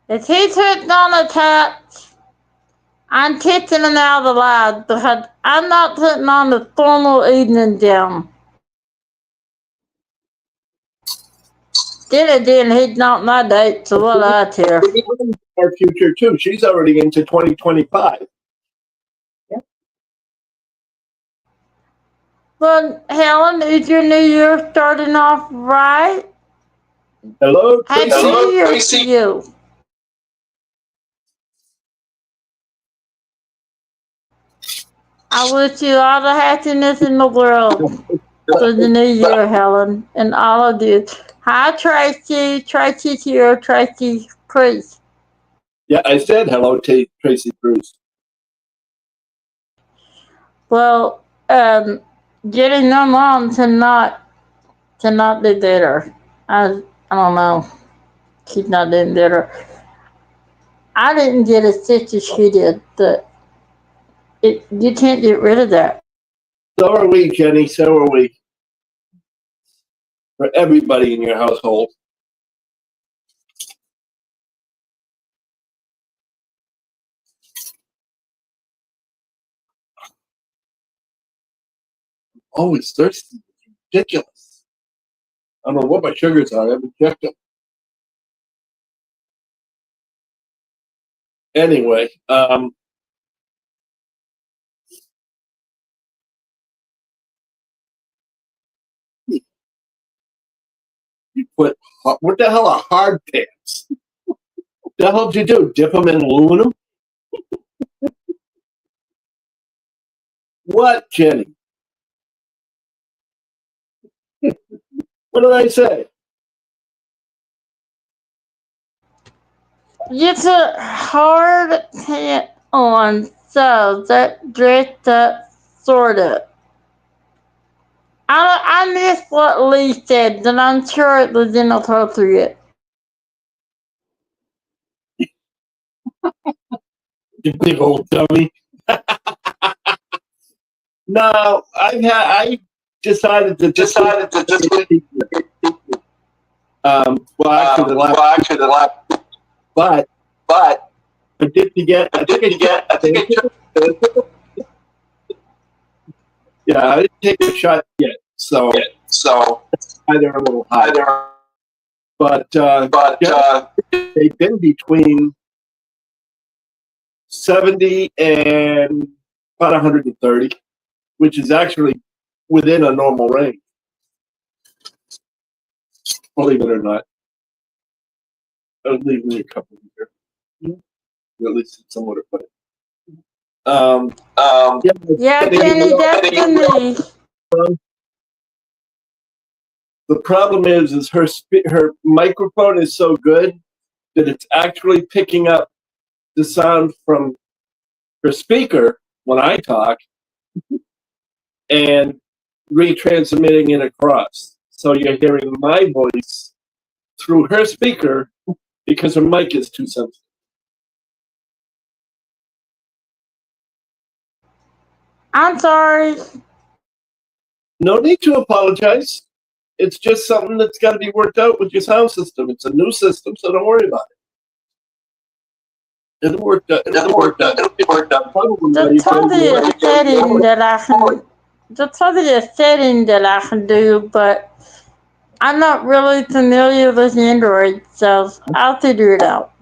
If he's putting on a tux, I'm kicking him out of the lab because I'm not putting on a formal evening gown. Then he's not my date, so what I care. Our future too. She's already into 2025. Well, Helen, is your new year starting off right? Hello, Happy New Year to you. I wish you all the happiness in the world for the new year, Helen, and all of you. Hi, Tracy. Tracy's here. Tracy Cruz. Yeah, I said hello to Tracy Cruz. Well, getting my mom to not do better. I don't know. She's not doing better. I didn't get as sick as she did, but you can't get rid of that. So are we, Jenny. So are we. For everybody in your household. Always thirsty. It's ridiculous. I don't know what my sugars are. I haven't checked them. Anyway, you put what the hell are hard pants? What the hell did you do? Dip them in aluminum? What, Jenny? What did I say? You put hard pant on, so that dressed up sort of. I missed what Lee said, and I'm sure it was inappropriate. You big old dummy. No, I decided to just well actually the last but I did get I think I yeah, I didn't take a shot yet, so they're a little high. But yeah, they've been between 70 and about 130, which is actually within a normal range. Believe it or not. I was leaving me a couple here. At least someone to put it. Yeah, Kenny, that's the me. The problem is her microphone is so good that it's actually picking up the sound from her speaker when I talk and retransmitting it across. So you're hearing my voice through her speaker because her mic is too sensitive. I'm sorry. No need to apologize. It's just something that's got to be worked out with your sound system. It's a new system, so don't worry about it. It'll work out. That's probably a setting that I can. That's probably a setting that I can do, but I'm not really familiar with Android, so I'll figure it out.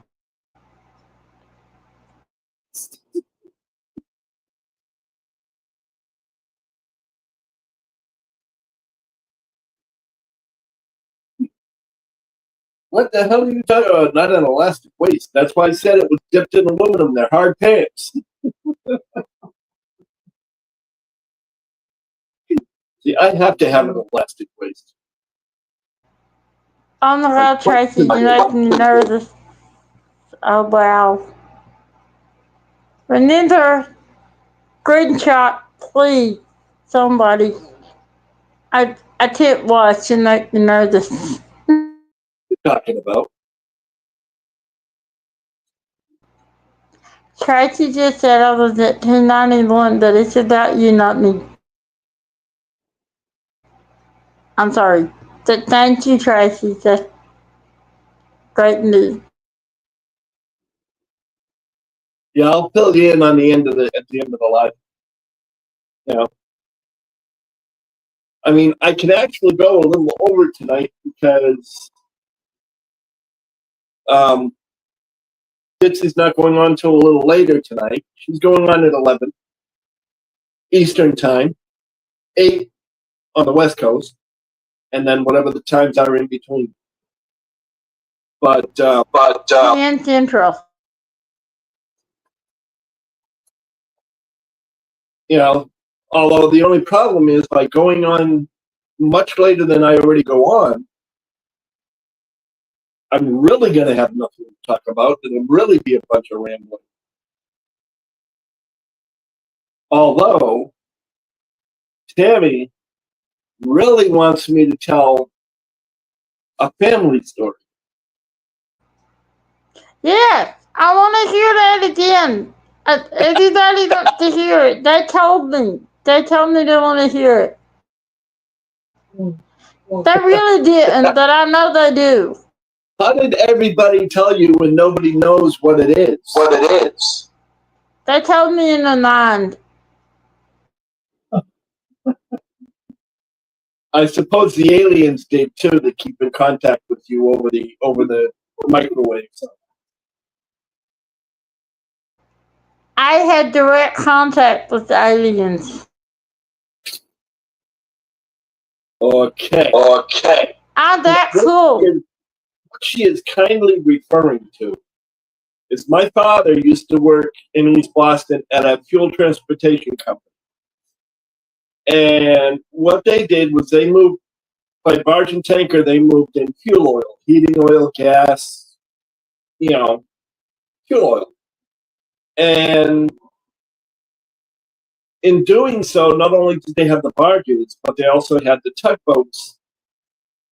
What the hell are you talking about? Not an elastic waist. That's why I said it was dipped in aluminum. They're hard pants. See, I have to have an elastic waist. Oh my God, Tracy, you make me nervous. Oh wow. Remember, screenshot, please, somebody. I can't watch and make me nervous. What are you talking about? Tracy just said I was at 291, but it's about you, not me. I'm sorry. Thank you, Tracy. That's great news. Yeah, I'll fill you in on the end of the live. You know, I mean, I can actually go a little over tonight because Ditsy's not going on till a little later tonight. She's going on at 11 Eastern time, 8 on the West Coast, and then whatever the times are in between. But 10 Central. you know, although the only problem is by going on much later than I already go on, I'm really going to have nothing to talk about. It'll really be a bunch of rambling. Although Tammy really wants me to tell a family story. Yes, I want to hear that again. Everybody wants to hear it. They told me. They told me they want to hear it. They really didn't, but I know they do. How did everybody tell you when nobody knows what it is? They told me in the mind. I suppose the aliens did too, that keep in contact with you over the microwave. I had direct contact with the aliens. Okay. I'm that cool. What she is kindly referring to is my father used to work in East Boston at a fuel transportation company. And what they did was they moved, by barge and tanker, they moved in fuel oil, heating oil, gas, fuel oil. And in doing so, not only did they have the barges, but they also had the tugboats,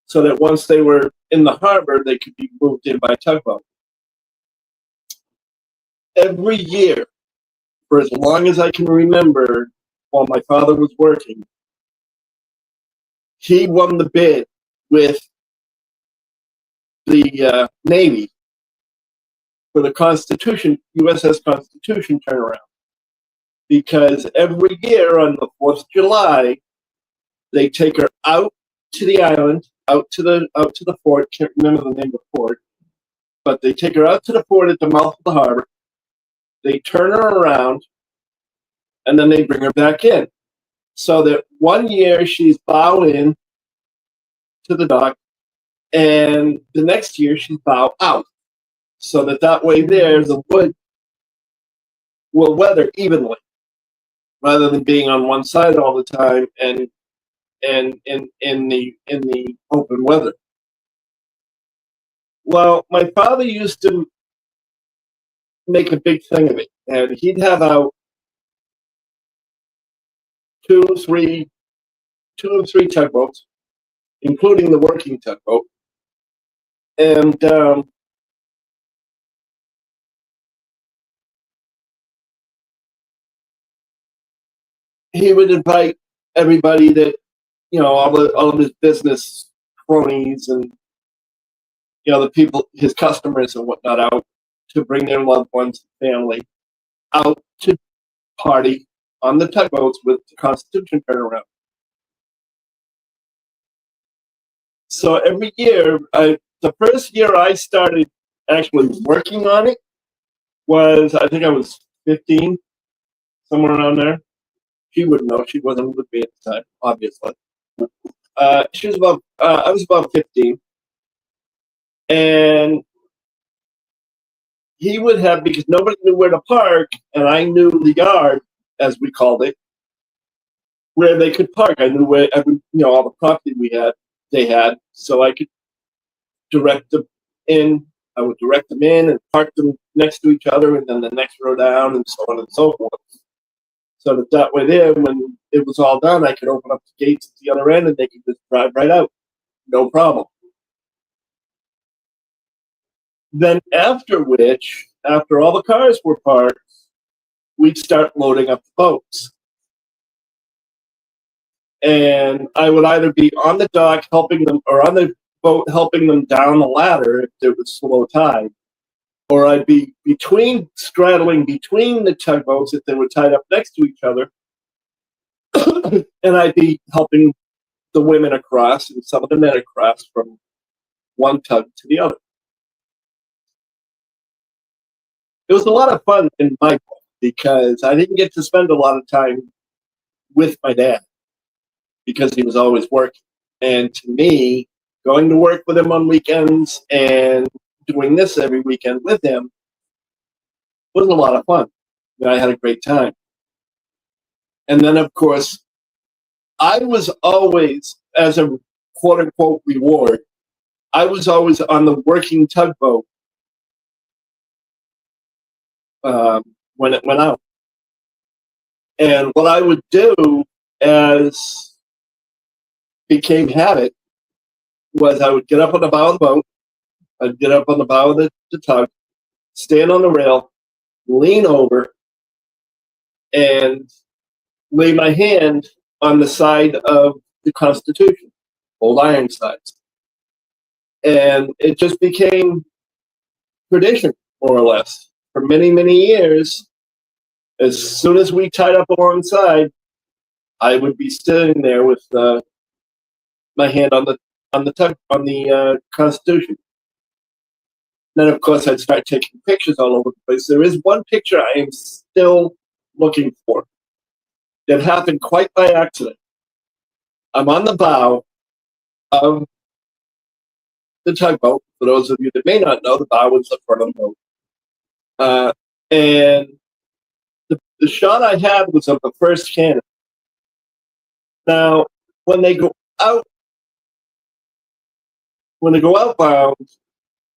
so that once they were in the harbor, they could be moved in by tugboat. Every year, for as long as I can remember, while my father was working, he won the bid with the Navy for the Constitution, USS Constitution turnaround. Because every year on the 4th of July, they take her out to the island, out to the fort. Can't remember the name of the fort, but they take her out to the fort at the mouth of the harbor. They turn her around, and then they bring her back in. So that one year she's bow in to the dock, and the next year she's bow out. So that way there, the wood will weather evenly, rather than being on one side all the time and in the open weather. Well, my father used to make a big thing of it, and he'd have out two or three tugboats, including the working tugboat, and he would invite everybody that, all of his business cronies and, the people, his customers and whatnot, out to bring their loved ones and family out to party on the tugboats with the Constitution turnaround. So every year, the first year I started actually working on it was, I think I was 15, somewhere around there. She wouldn't know. She wasn't with me at the time, obviously. I was about 15. And he would have, because nobody knew where to park, and I knew the yard, as we called it, where they could park. I knew where all the property they had, so I could direct them in. I would direct them in and park them next to each other, and then the next row down, and so on and so forth. So that way there, when it was all done, I could open up the gates at the other end, and they could just drive right out, no problem. Then after all the cars were parked, we'd start loading up the boats. And I would either be on the dock helping them, or on the boat helping them down the ladder if there was slow tide, or I'd be straddling between the tugboats if they were tied up next to each other, and I'd be helping the women across and some of the men across from one tug to the other. It was a lot of fun in my book because I didn't get to spend a lot of time with my dad because he was always working. And to me, going to work with him on weekends and doing this every weekend with him was a lot of fun. And I had a great time. And then, of course, I was always, as a quote-unquote reward, I was always on the working tugboat when it went out. And what I would do, as became habit, was I would get up on the bow of the boat, I'd get up on the bow of the tug, stand on the rail, lean over, and lay my hand on the side of the Constitution, old Ironsides. And it just became tradition, more or less. For many, many years, as soon as we tied up alongside, I would be sitting there with my hand on the Constitution. Then, of course, I'd start taking pictures all over the place. There is one picture I am still looking for that happened quite by accident. I'm on the bow of the tugboat. For those of you that may not know, the bow is the front of the boat. And the shot I had was of the first cannon. Now, when they go outbound,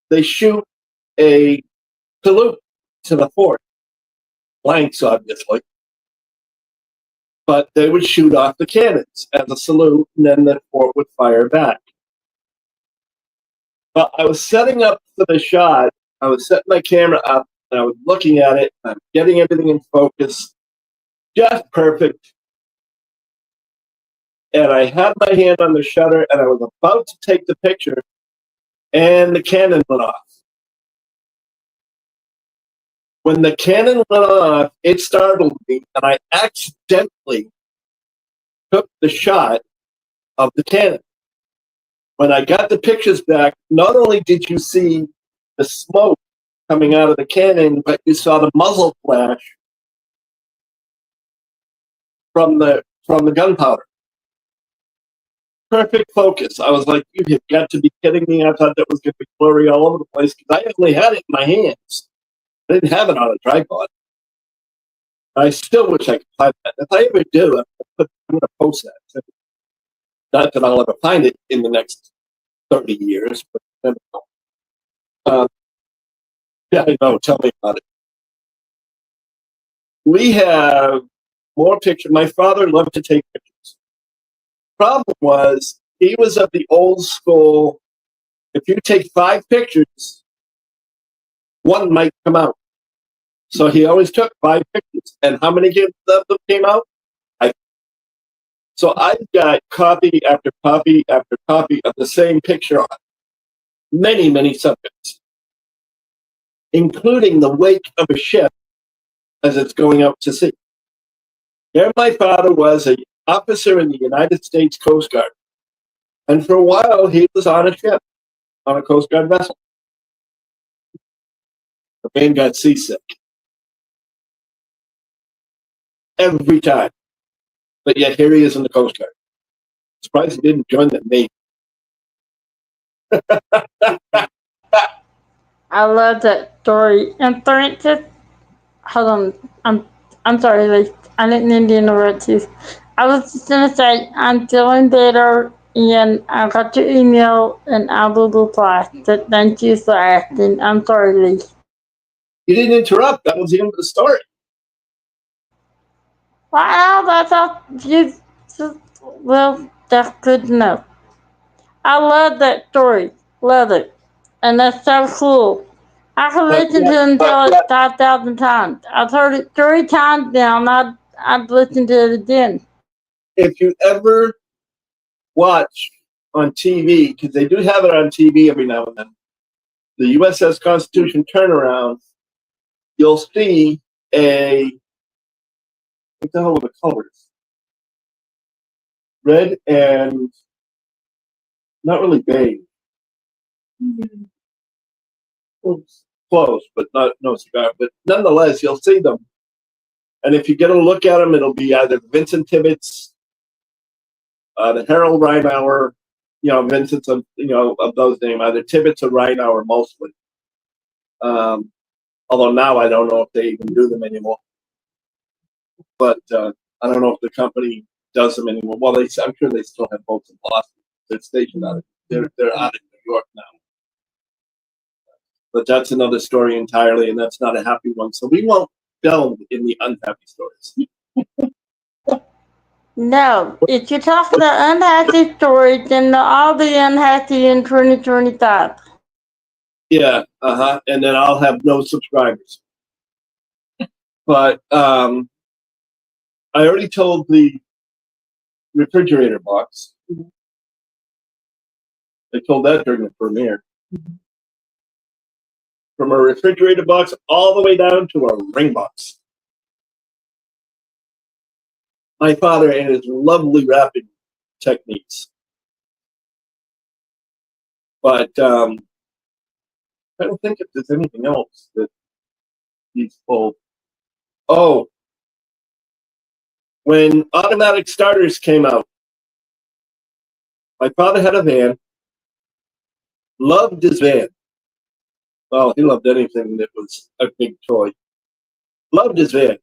they shoot a salute to the fort. Blanks, obviously. but they would shoot off the cannons as a salute, and then the fort would fire back. But I was setting up for the shot. I was setting my camera up, and I was looking at it. I'm getting everything in focus, just perfect. And I had my hand on the shutter, and I was about to take the picture, and the cannon went off. When the cannon went off, it startled me, and I accidentally took the shot of the cannon. When I got the pictures back, not only did you see the smoke coming out of the cannon, but you saw the muzzle flash from the gunpowder. Perfect focus. I was like, you have got to be kidding me. I thought that was going to be blurry all over the place because I only had it in my hands. I didn't have it on a tripod. I still wish I could find that. If I ever do, I'm going to post that. Not that I'll ever find it in the next 30 years, but never know. Yeah, I know. Tell me about it. We have more pictures. My father loved to take pictures. Problem was, he was of the old school. If you take 5 pictures, one might come out. So he always took 5 pictures. And how many of them came out? So I've got copy after copy after copy of the same picture on many, many subjects, including the wake of a ship as it's going out to sea. There my father was an officer in the United States Coast Guard. And for a while, he was on a ship, on a Coast Guard vessel. The man got seasick. Every time. But yet here he is in the Coast Guard. Surprised he didn't join the Navy. I love that story. And for instance, hold on, I'm sorry, Lee. I didn't mean to interrupt you. I was just gonna say I'm feeling better, and I got your email, and I will reply. So thank you for asking. I'm sorry, Lee. You didn't interrupt. That was the end of the story. Wow, that's all. Well, that's good to know. I love that story. Love it. And that's so cool. I can listen to him tell it 5,000 times. I've heard it 3 times now, and I'd listen to it again. If you ever watch on TV, because they do have it on TV every now and then, the USS Constitution turnaround, you'll see what the hell are the colors? Red and not really beige. Close, but no cigar. But nonetheless, you'll see them. And if you get a look at them, it'll be either Vincent Tibbetts, the Harold Reinauer, Vincent's of those names, either Tibbetts or Reinauer mostly. Although now I don't know if they even do them anymore. But I don't know if the company does them anymore. Well, I'm sure they still have boats in Boston. They're stationed out of. They're out in New York now. But that's another story entirely, and that's not a happy one. So we won't delve in the unhappy stories. No, if you're talking about unhappy stories, then they'll all be unhappy in 2025. Yeah, and then I'll have no subscribers. But I already told the refrigerator box. I told that during the premiere. From a refrigerator box all the way down to a ring box. My father and his lovely wrapping techniques. But I don't think if there's anything else that he's pulled. Oh, when automatic starters came out, my father had a van, loved his van. Well, he loved anything that was a big toy. Loved his van,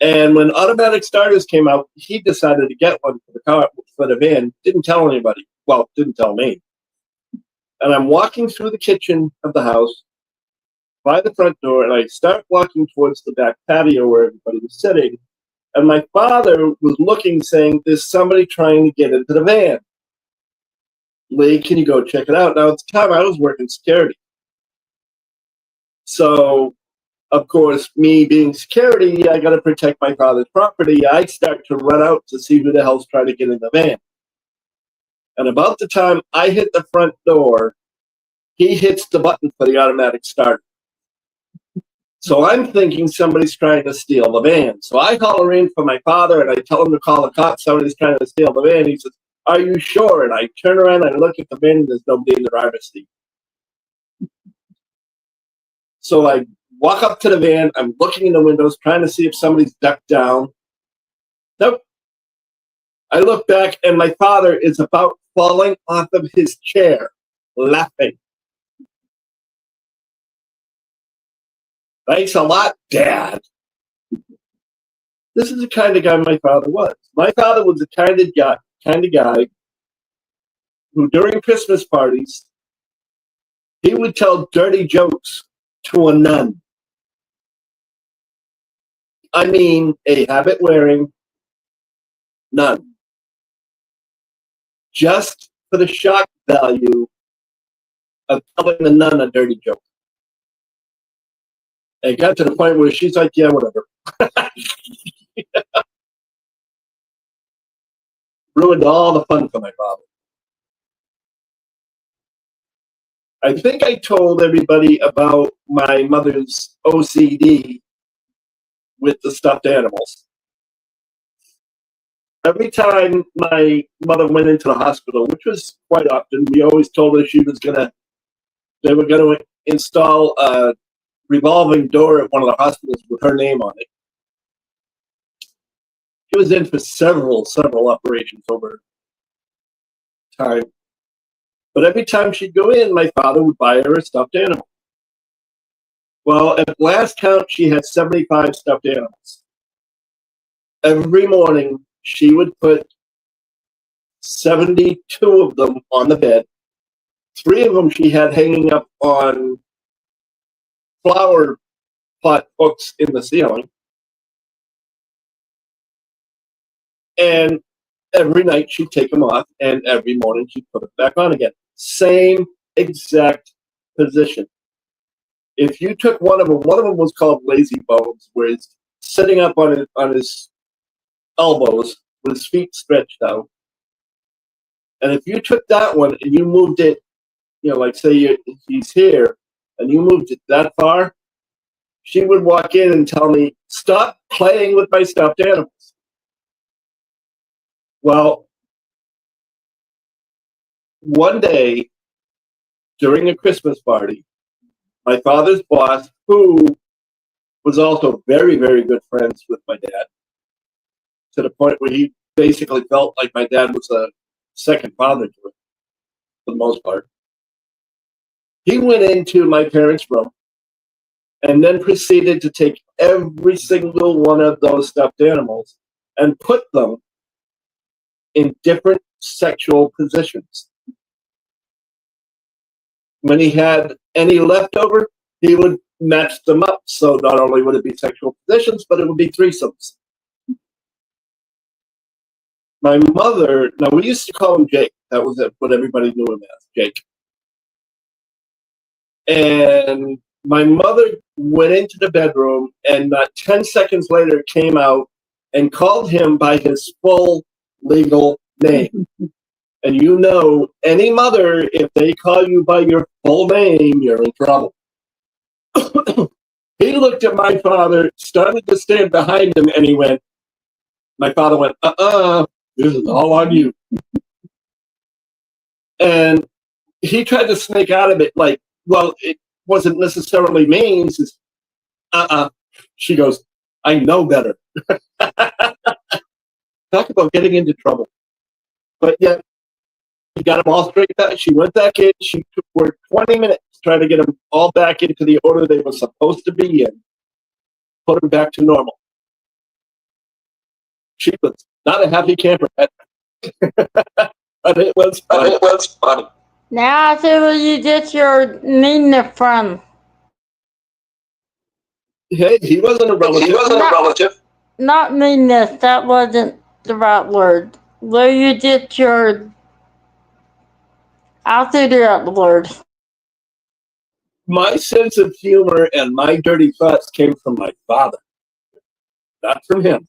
And when automatic starters came out, he decided to get one for the car, for the van. Didn't tell anybody. Well, didn't tell me. And I'm walking through the kitchen of the house by the front door, and I start walking towards the back patio where everybody was sitting. And my father was looking, saying, "There's somebody trying to get into the van. Lee, can you go check it out?" Now, at the time, I was working security. So, of course, me being security, I got to protect my father's property. I start to run out to see who the hell's trying to get in the van. And about the time I hit the front door, he hits the button for the automatic start. So I'm thinking somebody's trying to steal the van. So I holler in for my father and I tell him to call the cops. Somebody's trying to steal the van. He says, "Are you sure?" And I turn around and I look at the van and there's nobody in the driver's seat. So I walk up to the van. I'm looking in the windows, trying to see if somebody's ducked down. Nope. I look back and my father is about falling off of his chair, laughing. "Thanks a lot, Dad." This is the kind of guy my father was. My father was the kind of guy who, during Christmas parties, he would tell dirty jokes to a nun. I mean, a habit-wearing nun. Just for the shock value of telling the nun a dirty joke. It got to the point where she's like, "Yeah, whatever." Ruined all the fun for my father. I think I told everybody about my mother's OCD with the stuffed animals. Every time my mother went into the hospital, which was quite often, we always told her they were going to install a revolving door at one of the hospitals with her name on it. She was in for several operations over time. But every time she'd go in, my father would buy her a stuffed animal. Well, at last count, she had 75 stuffed animals. Every morning, she would put 72 of them on the bed. 3 of them she had hanging up on flower pot hooks in the ceiling. And every night she'd take them off, and every morning she'd put them back on again. Same exact position. If you took one of them was called Lazy Bones, where he's sitting up on his elbows with his feet stretched out. And if you took that one and you moved it, like say he's here, and you moved it that far, she would walk in and tell me, "Stop playing with my stuffed animals." Well, one day during a Christmas party, my father's boss, who was also very, very good friends with my dad, to the point where he basically felt like my dad was a second father to him, for the most part. He went into my parents' room and then proceeded to take every single one of those stuffed animals and put them in different sexual positions. When he had any leftover, he would match them up. So not only would it be sexual positions, but it would be threesomes. My mother, now we used to call him Jake. That was what everybody knew him as, Jake. And my mother went into the bedroom and 10 seconds later came out and called him by his full legal name. And any mother, if they call you by your full name, you're in trouble. He looked at my father, started to stand behind him, and my father went, "This is all on you." And he tried to snake out of it like, well, it wasn't necessarily mean. He says, She goes, "I know better." Talk about getting into trouble. But yeah, he got them all straight back. She went back in. She worked 20 minutes trying to get them all back into the order they were supposed to be in. Put them back to normal. She was not a happy camper. But it was funny. Now I see where you get your neatness from. Hey, he wasn't a relative. No. not meanness. That wasn't the right word. Where you get your, I'll figure out the word. My sense of humor and my dirty thoughts came from my father, not from him.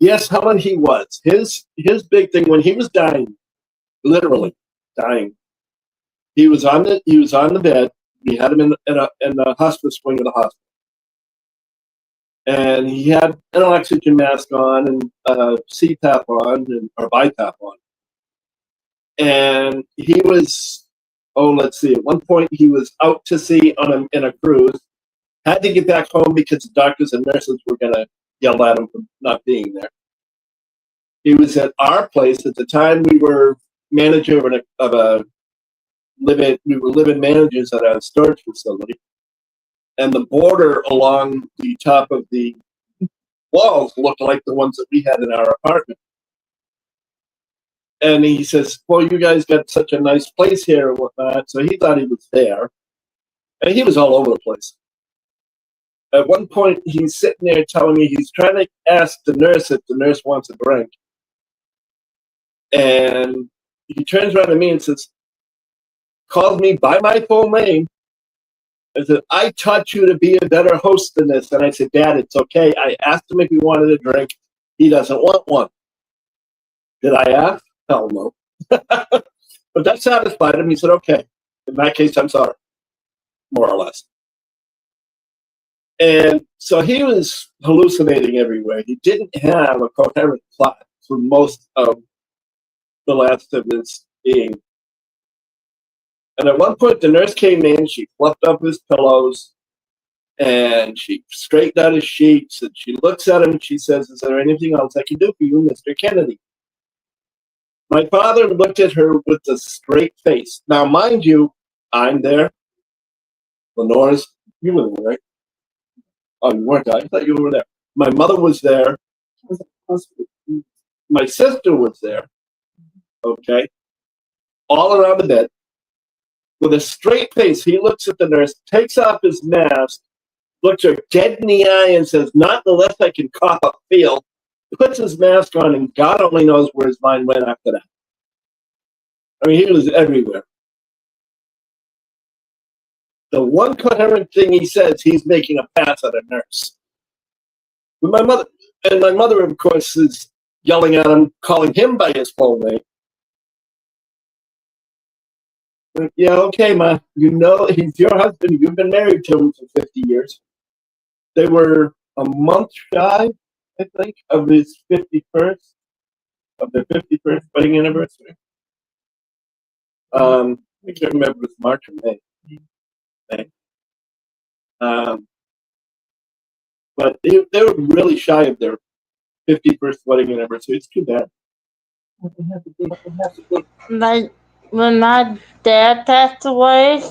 Yes, Helen, he was. His big thing when he was dying, literally dying. He was on the bed. We had him in the hospice wing of the hospital, and he had an oxygen mask on and CPAP on or BiPAP on, and he was. Oh, let's see. At one point, he was out to sea in a cruise. Had to get back home because the doctors and nurses were going to yell at him for not being there. He was at our place at the time. We were manager of a we were living managers at a storage facility, and the border along the top of the walls looked like the ones that we had in our apartment. And he says, "Well, you guys got such a nice place here and whatnot." So he thought he was there, and he was all over the place. At one point, he's sitting there telling me he's trying to ask the nurse if the nurse wants a drink, and he turns around to me and says, calls me by my full name. I said, "I taught you to be a better host than this." And I said, "Dad, it's okay. I asked him if he wanted a drink. He doesn't want one." Did I ask? Hell no. But that satisfied him. He said, "Okay. In that case, I'm sorry." More or less. And so he was hallucinating everywhere. He didn't have a coherent plot for most of the last of his being. And at one point, the nurse came in, she fluffed up his pillows, and she straightened out his sheets, and she looks at him and she says, "Is there anything else I can do for you, Mr. Kennedy?" My father looked at her with a straight face. Now, mind you, I'm there. Lenore's, you were there, right? Oh, you weren't. I thought you were there. My mother was there. My sister was there. Okay. All around the bed. With a straight face, he looks at the nurse, takes off his mask, looks her dead in the eye and says, "Not unless I can cough up feel," puts his mask on, and God only knows where his mind went after that. I mean, he was everywhere. The one coherent thing he says, he's making a pass at a nurse. With my mother, of course, is yelling at him, calling him by his full name. "Yeah, okay, Ma. You know he's your husband. You've been married to him for 50 years. They were a month shy, I think, of his 51st, of their 51st wedding anniversary. I can't remember if it was March or May. May. But they were really shy of their 51st wedding anniversary. It's too bad. Like when my dad passed away,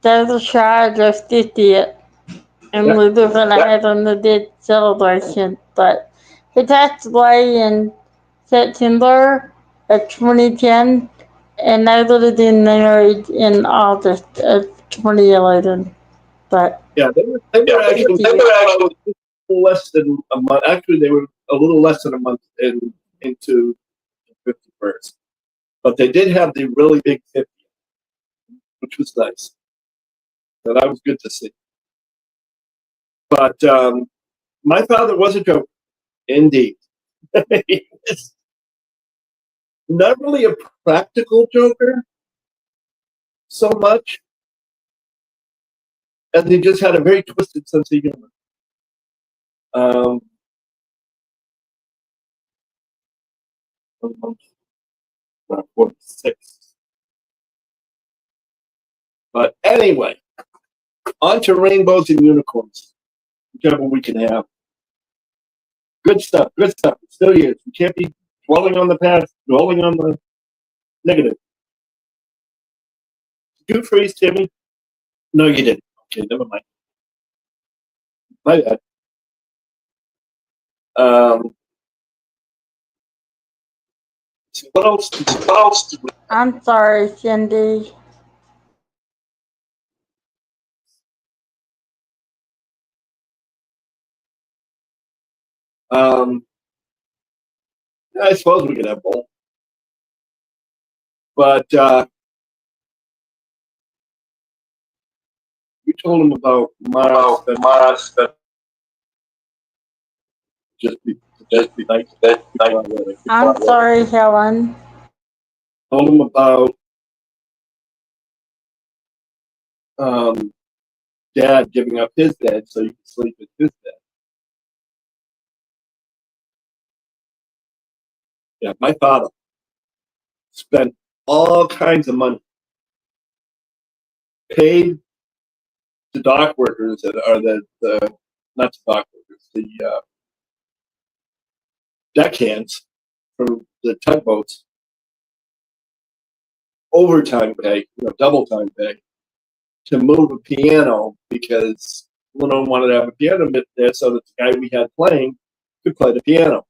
they were shy of their 50th, and Yeah. we were gonna have a big celebration. But he passed away in September of 2010, and they would have been married in August of 2011. But Yeah, they were actually less than a month. Actually, they were a little less than a month into the 51st. But they did have the really big 50th, which was nice. So that was good to see. But my father was a joker, indeed. He was not really a practical joker so much, and he just had a very twisted sense of humor. Um, 46. But anyway, on to rainbows and unicorns, whichever we can have. Good stuff, good stuff. It still is. We can't be dwelling on the past, dwelling on the negative. Did you freeze, Timmy? No, you didn't. Okay, never mind. My bad. So what else? What else? I'm sorry, Cindy. I suppose we could have both. But you told him about Mars, that just be like that. I'm sorry, Helen. Told him about um, Dad giving up his bed so you could sleep in his bed. Yeah, my father spent all kinds of money, paid the dock workers that are the not the dock workers, the deckhands from the tugboats overtime pay, double time pay to move a piano because Lenore wanted to have a piano there so that the guy we had playing could play the piano.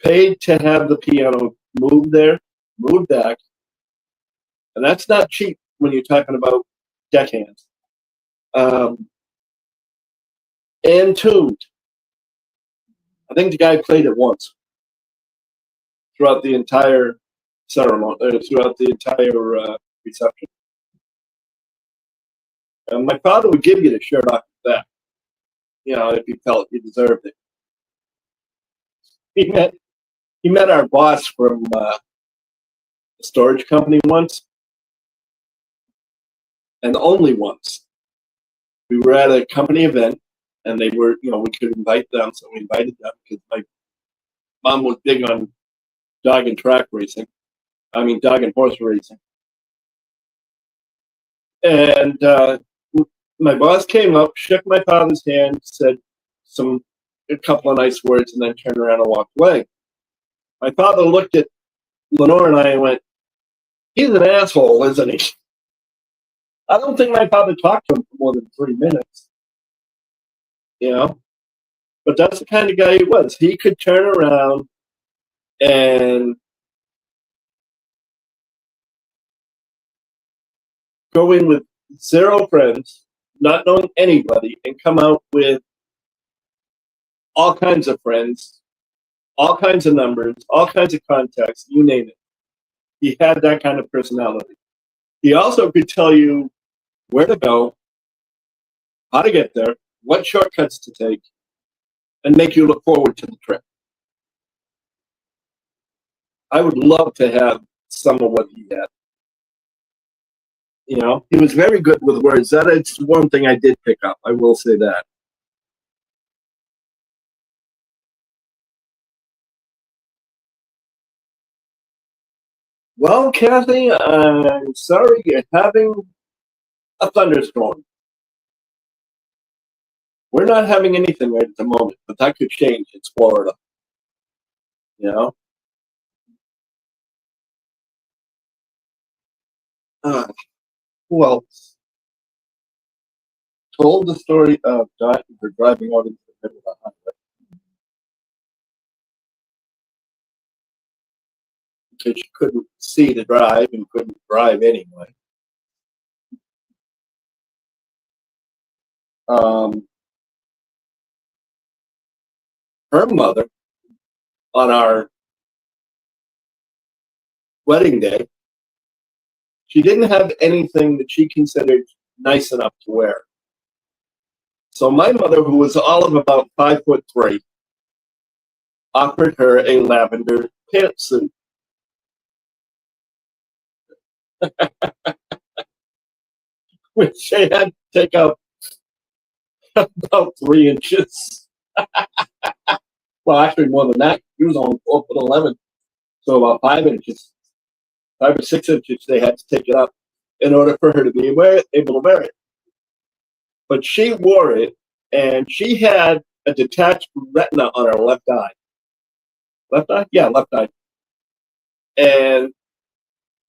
Paid to have the piano moved there, moved back, and that's not cheap when you're talking about deckhands. And tuned. I think the guy played it once throughout the entire ceremony, throughout the entire reception. And my father would give you the shirt off his back, if he felt he deserved it. He met our boss from the storage company once, and only once. We were at a company event, and they were, we could invite them, so we invited them because my mom was big on dog and dog and horse racing. And my boss came up, shook my father's hand, said a couple of nice words, and then turned around and walked away. My father looked at Lenore and I and went, "He's an asshole, isn't he?" I don't think my father talked to him for more than 3 minutes. But that's the kind of guy he was. He could turn around and go in with 0 friends, not knowing anybody, and come out with all kinds of friends, all kinds of numbers, all kinds of contacts, you name it. He had that kind of personality. He also could tell you where to go, how to get there, what shortcuts to take, and make you look forward to the trip. I would love to have some of what he had. He was very good with words. That is one thing I did pick up. I will say that. Well, Kathy, I'm sorry you're having a thunderstorm. We're not having anything right at the moment, but that could change. It's Florida. Who else told the story of her driving out into the middle of the highway because she couldn't see to drive and couldn't drive anyway. Her mother, on our wedding day, she didn't have anything that she considered nice enough to wear. So my mother, who was all of about 5'3", offered her a lavender pantsuit. Which she had to take out about 3 inches. Well, actually more than that. She was only 4'11", so about 5 inches, 5 or 6 inches. They had to take it up in order for her to be able to wear it. But she wore it, and she had a detached retina on her left eye. Left eye? Yeah, left eye. And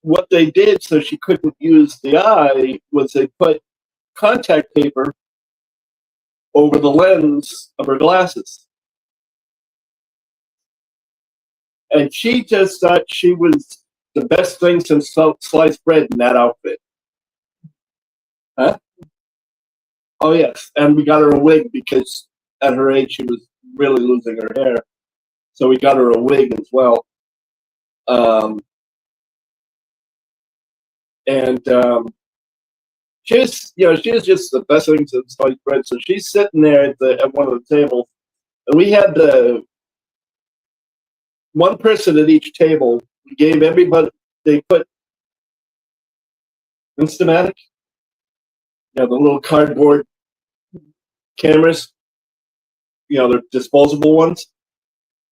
what they did so she couldn't use the eye was they put contact paper over the lens of her glasses. And she just thought she was the best thing since sliced bread in that outfit. Huh? Oh, yes. And we got her a wig because at her age she was really losing her hair. So we got her a wig as well. She was just the best thing since sliced bread. So she's sitting there at one of the tables, and we had one person at each table. We gave everybody, they put Instamatic, the little cardboard cameras, the disposable ones.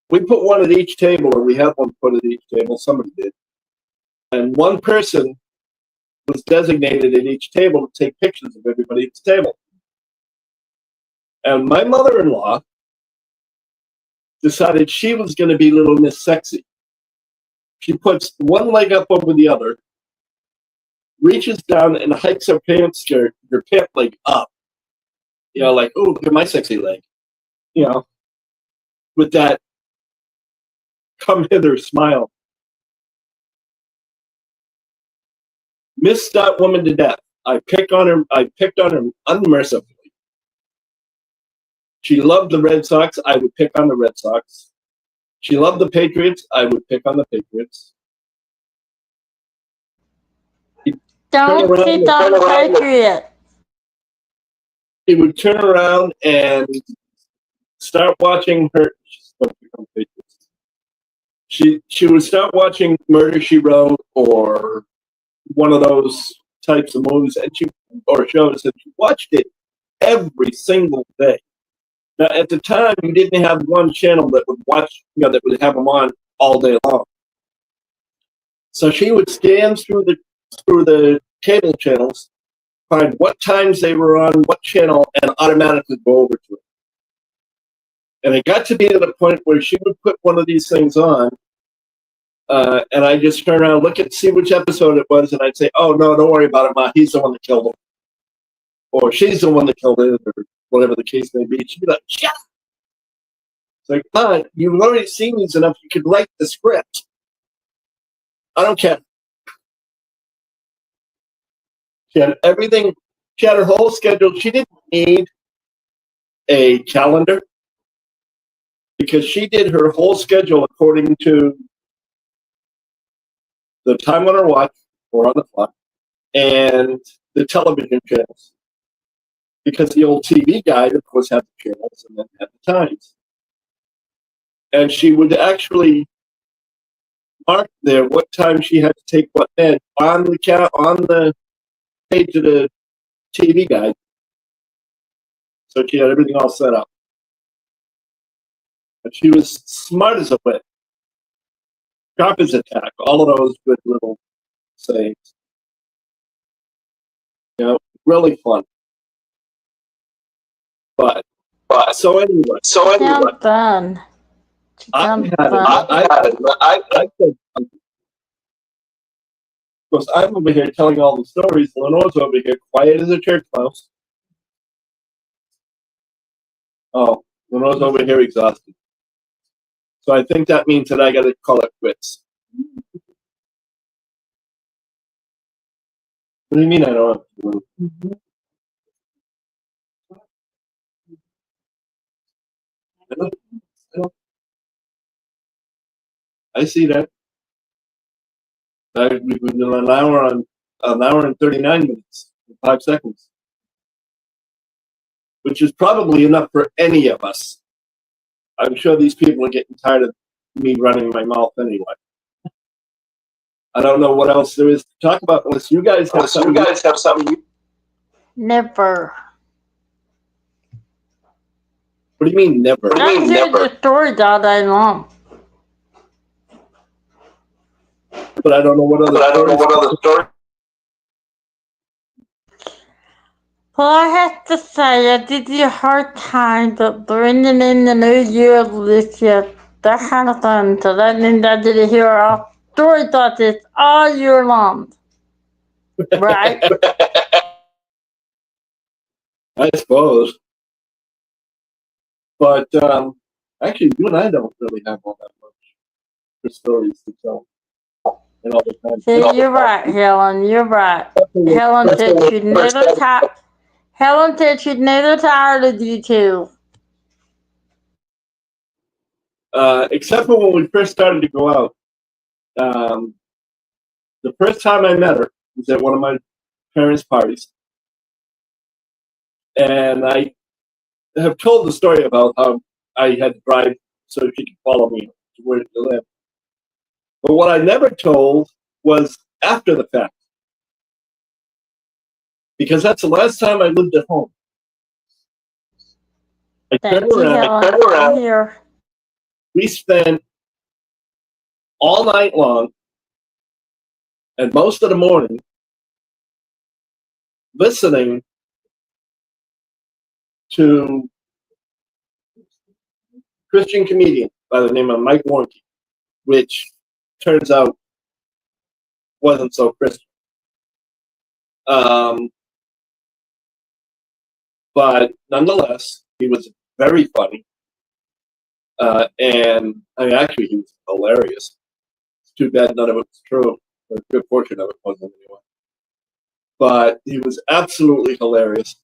We put one at each table, or we had one put at each table. Somebody did, and one person was designated at each table to take pictures of everybody at the table. And my mother-in-law decided she was going to be Little Miss Sexy. She puts one leg up over the other, reaches down and hikes her pant leg up. Like, oh, look at my sexy leg. With that come hither smile. Missed that woman to death. I picked on her unmercifully. She loved the Red Sox. I would pick on the Red Sox. She loved the Patriots. I would pick on the Patriots. Don't pick on the Patriots. She would turn around and start watching her. She would start watching Murder, She Wrote, or one of those types of movies, or shows, and she watched it every single day. Now, at the time, you didn't have one channel that would watch, that would have them on all day long. So she would scan through the cable channels, find what times they were on what channel, and automatically go over to it. And it got to be to the point where she would put one of these things on, and I just turn around, see which episode it was, and I'd say, "Oh no, don't worry about it, Ma. He's the one that killed him, or she's the one that killed it, or whatever the case may be." She'd be like, "Shut up!" It's like, "Ma, you've already seen these enough. You could write the script. I don't care." She had everything. She had her whole schedule. She didn't need a calendar because she did her whole schedule according to the time on her watch or on the clock and the television channels. Because the old TV guide, of course, had the channels and then had the times. And she would actually mark there what time she had to take what med on the page of the TV guide. So she had everything all set up. But she was smart as a whip. Sharp as a tack. All of those good little sayings. Really fun. But so anyway. Sounds fun. Of course, I'm over here telling all the stories. Lenore's over here, quiet as a church mouse. Oh, Lenore's over here exhausted. So I think that means that I got to call it quits. What do you mean I don't have to do it? I see that. We've been an hour and 39 minutes, 5 seconds, which is probably enough for any of us. I'm sure these people are getting tired of me running my mouth anyway. I don't know what else there is to talk about unless you guys have something. Never. What do you mean never? I hear the stories all day long. But I don't know what other stories. Well, I have to say, I did you a hard time, but bringing in the new year this year, that kind of fun. So that means I did hear our stories like this all year long. Right? I suppose. But actually, you and I don't really have all that much for stories to tell. And all the time. See, you're right, Helen. You're right. Helen said she'd never tired of you two. except for when we first started to go out. The first time I met her was at one of my parents' parties. And I have told the story about how I had to drive so she could follow me to where to live. But what I never told was after the fact. Because that's the last time I lived at home. I turned around, Here. we spent all night long and most of the morning listening to Christian comedian by the name of Mike Warnke, which turns out wasn't so Christian. But nonetheless, he was very funny. And I mean, actually, he was hilarious. It's too bad none of it was true, or a good portion of it wasn't anyway. But he was absolutely hilarious.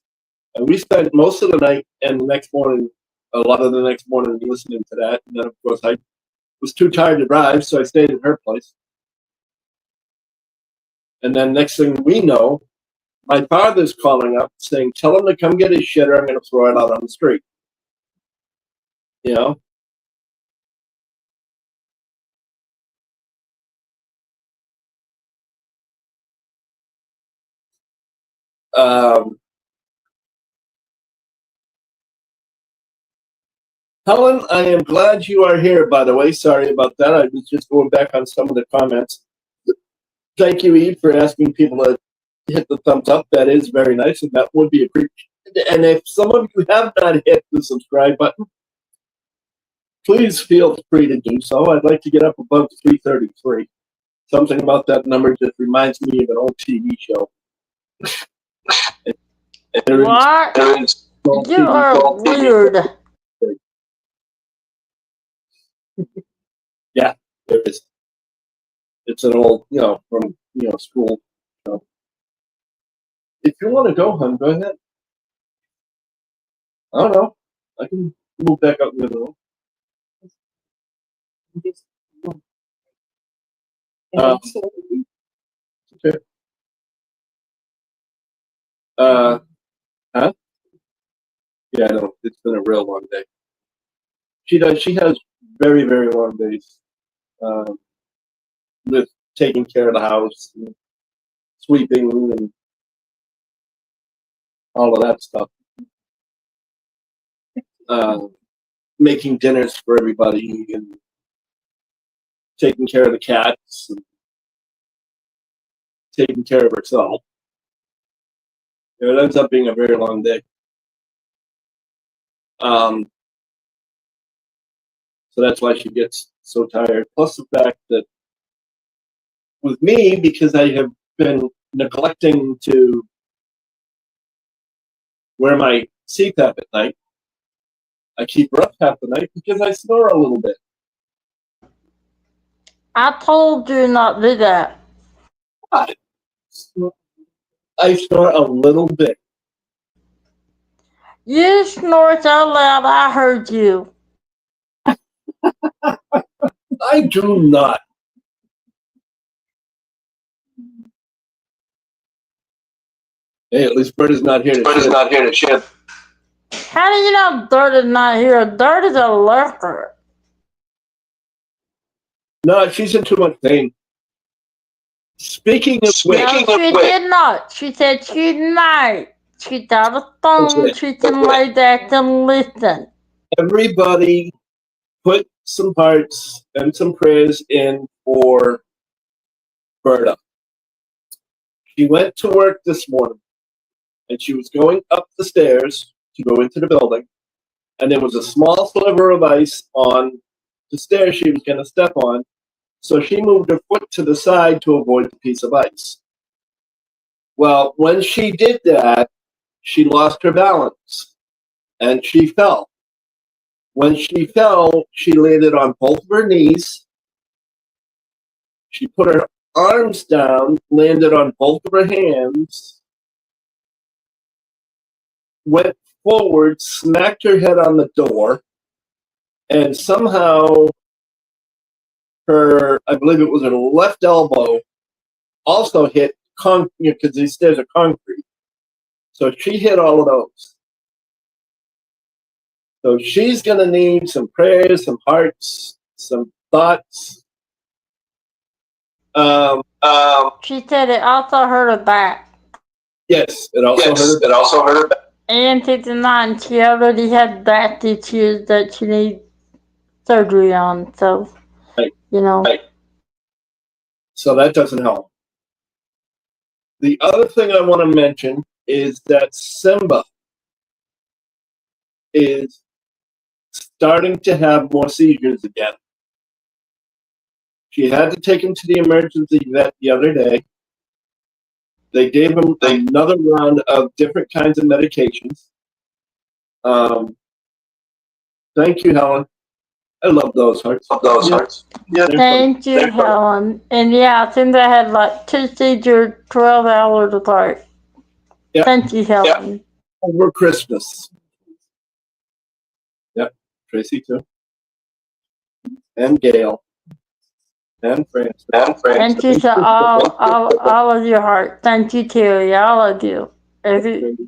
And we spent most of the night and the next morning, a lot of the next morning, listening to that. And then, of course, I was too tired to drive, so I stayed at her place. And then next thing we know, my father's calling up saying, tell him to come get his shitter. I'm going to throw it out on the street. You know? Helen, I am glad you are here, by the way. Sorry about that. I was just going back on some of the comments. Thank you, Eve, for asking people to hit the thumbs up. That is very nice, and that would be appreciated. And if some of you have not hit the subscribe button, please feel free to do so. I'd like to get up above 333. Something about that number just reminds me of an old TV show. What? You are weird. Yeah, there is. It's an old, from, school. If you want to go, hon, go ahead. I don't know. I can move back up in the room. Okay. Huh? Yeah, I know. It's been a real long day. She has very, very long days. With taking care of the house, and sweeping, and all of that stuff. Making dinners for everybody, and taking care of the cats, and taking care of herself. It ends up being a very long day. So that's why she gets so tired. Plus the fact that with me, because I have been neglecting to wear my CPAP at night, I keep her up half the night because I snore a little bit. I told you not to do that. I snore a little bit. You snore so loud I heard you. I do not. Hey, at least Bert is not here to shit. How do you know Dirt is not here? Dirt is a lurker. No, she's in too much pain. Speaking of which, no, she did not. She said she'd night. She got a phone. She can lay back and listen. Everybody put some hearts and some prayers in for Berta. She went to work this morning, and she was going up the stairs to go into the building, and there was a small sliver of ice on the stairs she was going to step on, so she moved her foot to the side to avoid the piece of ice. Well, when she did that, she lost her balance, and she fell. When she fell, she landed on both of her knees. She put her arms down, landed on both of her hands, went forward, smacked her head on the door, and somehow I believe it was her left elbow, also hit because these stairs are concrete. So she hit all of those. So she's going to need some prayers, some hearts, some thoughts. She said it also hurt her back. Yes, it also hurt her back. And keep in mind, she already had back issues that she needs surgery on. So, Right. you know. Right. So that doesn't help. The other thing I want to mention is that Simba is starting to have more seizures again. She had to take him to the emergency vet the other day. They gave him another round of different kinds of medications. Thank you, Helen. I love those hearts. Yeah, thank you, Helen. And yeah, Simba had like 2 seizures 12 hours apart. Yep. Thank you, Helen. Yep. Over Christmas. Yep. Tracy too. And Gail. And Francis. Thank you to all of your heart. Thank you, Terry. All of you.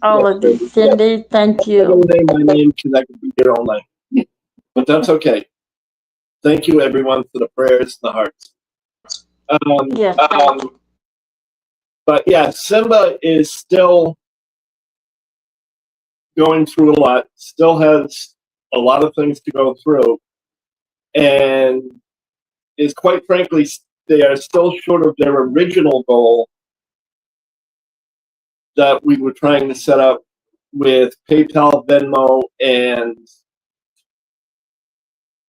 All of you. Cindy, thank you. I don't name my name because I could be here all night. But that's okay. Thank you, everyone, for the prayers and the hearts. Yes. But yeah, Simba is still going through a lot, still has a lot of things to go through, and is quite frankly, they are still short of their original goal that we were trying to set up with PayPal, Venmo, and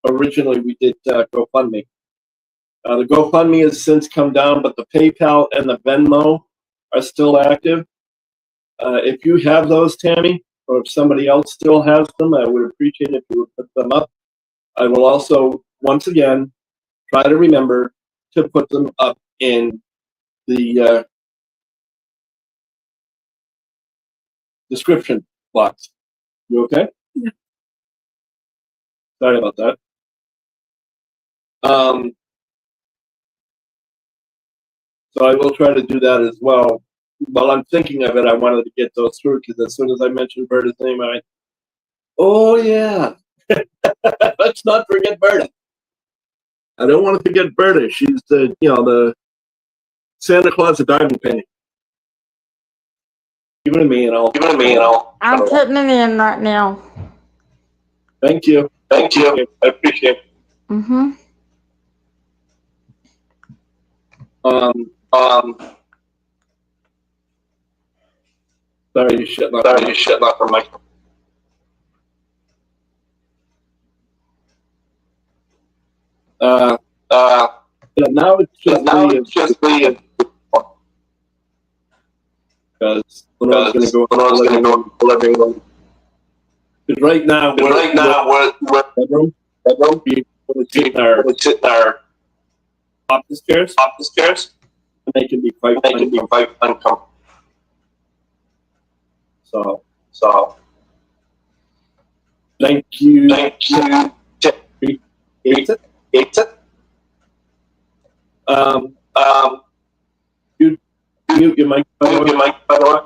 originally we did GoFundMe. The GoFundMe has since come down, but the PayPal and the Venmo are still active. If you have those, Tammy, or if somebody else still has them, I would appreciate it if you would put them up. I will also, once again, try to remember to put them up in the description box. You okay? Yeah. Sorry about that. So I will try to do that as well. While I'm thinking of it, I wanted to get those through because as soon as I mentioned Berta's name, oh yeah, let's not forget Berta. I don't want to forget Berta. She's the Santa Claus of diamond painting. Give it to me and I'll. I'm putting it in right now. Thank you. I appreciate it. Mm-hmm. Sorry, you shut off the mic. Now it's just me because Lenore's going to go everyone. Because right now we're bedroom. We're sitting our office chairs, and they can be quite uncomfortable. So thank you. You mute your mic, by the way.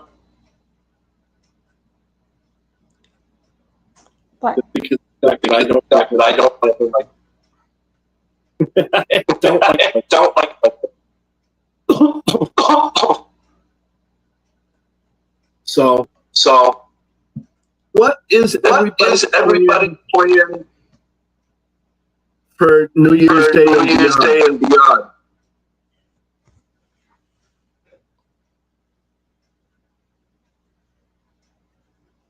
What? Because I don't like I don't like So what is everybody playing for New Year's Day and beyond?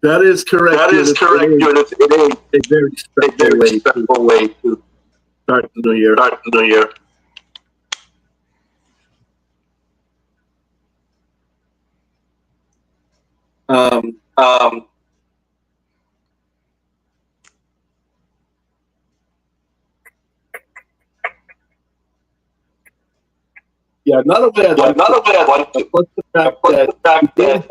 That is correct. It is a very special way to start the new year. Yeah, not a way I'd like to. Plus the fact that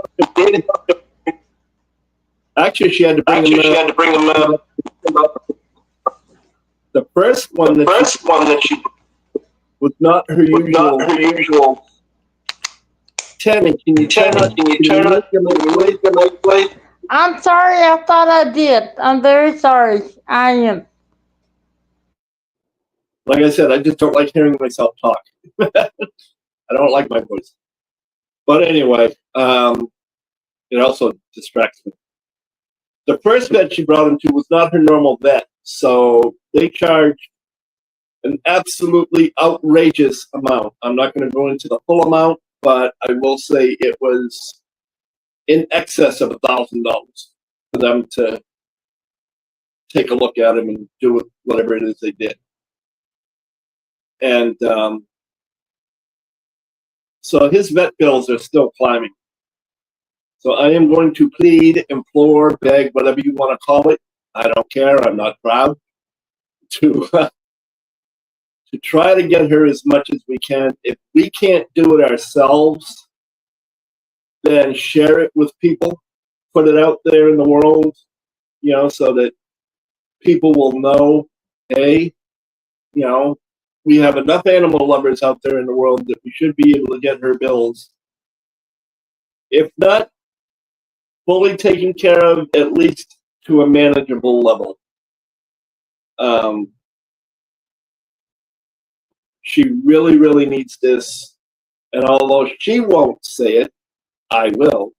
actually she had to bring him. The first one that she was not her usual. Tammy, can you turn on your light? I'm sorry, I thought I did. I'm very sorry. I am. Like I said, I just don't like hearing myself talk. I don't like my voice. But anyway, it also distracts me. The first vet she brought him to was not her normal vet, so they charged an absolutely outrageous amount. I'm not going to go into the full amount, but I will say it was in excess of $1,000 for them to take a look at him and do whatever it is they did. And so his vet bills are still climbing. So I am going to plead, implore, beg, whatever you want to call it. I don't care. I'm not proud to try to get her as much as we can. If we can't do it ourselves, then share it with people, put it out there in the world, so that people will know, hey, we have enough animal lovers out there in the world that we should be able to get her bills. If not fully taken care of, at least to a manageable level. She really, really needs this. And although she won't say it, I will.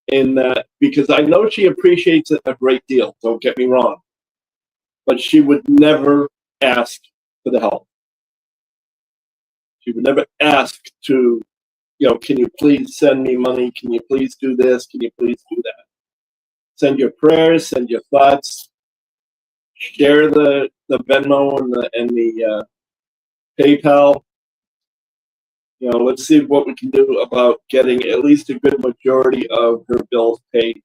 In that, because I know she appreciates it a great deal, don't get me wrong. But she would never ask for the help. She would never ask to, can you please send me money? Can you please do this? Can you please do that? Send your prayers, send your thoughts, share the Venmo and the PayPal. Let's see what we can do about getting at least a good majority of her bills paid.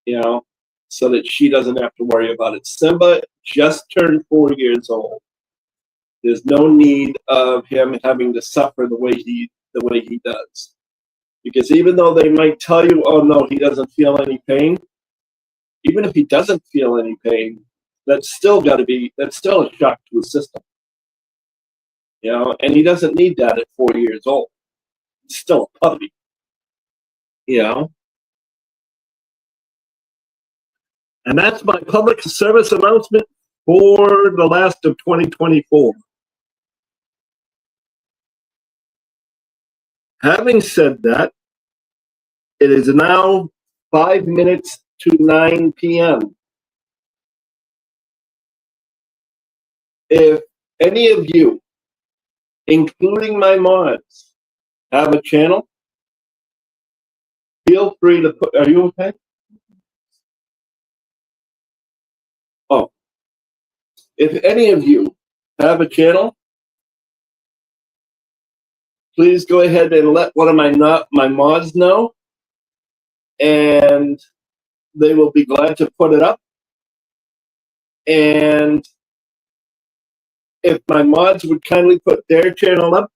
So that she doesn't have to worry about it. Simba just turned 4 years old. There's no need of him having to suffer the way he does. Because even though they might tell you, oh no, he doesn't feel any pain, even if he doesn't feel any pain, that's still a shock to his system. And he doesn't need that at 4 years old. He's still a puppy. And that's my public service announcement for the last of 2024. Having said that, it is now 5 minutes to 9 p.m. If any of you, including my mods, have a channel, feel free to put. Are you okay? Oh. If any of you have a channel, please go ahead and let one of my mods know, and they will be glad to put it up. And if my mods would kindly put their channel up,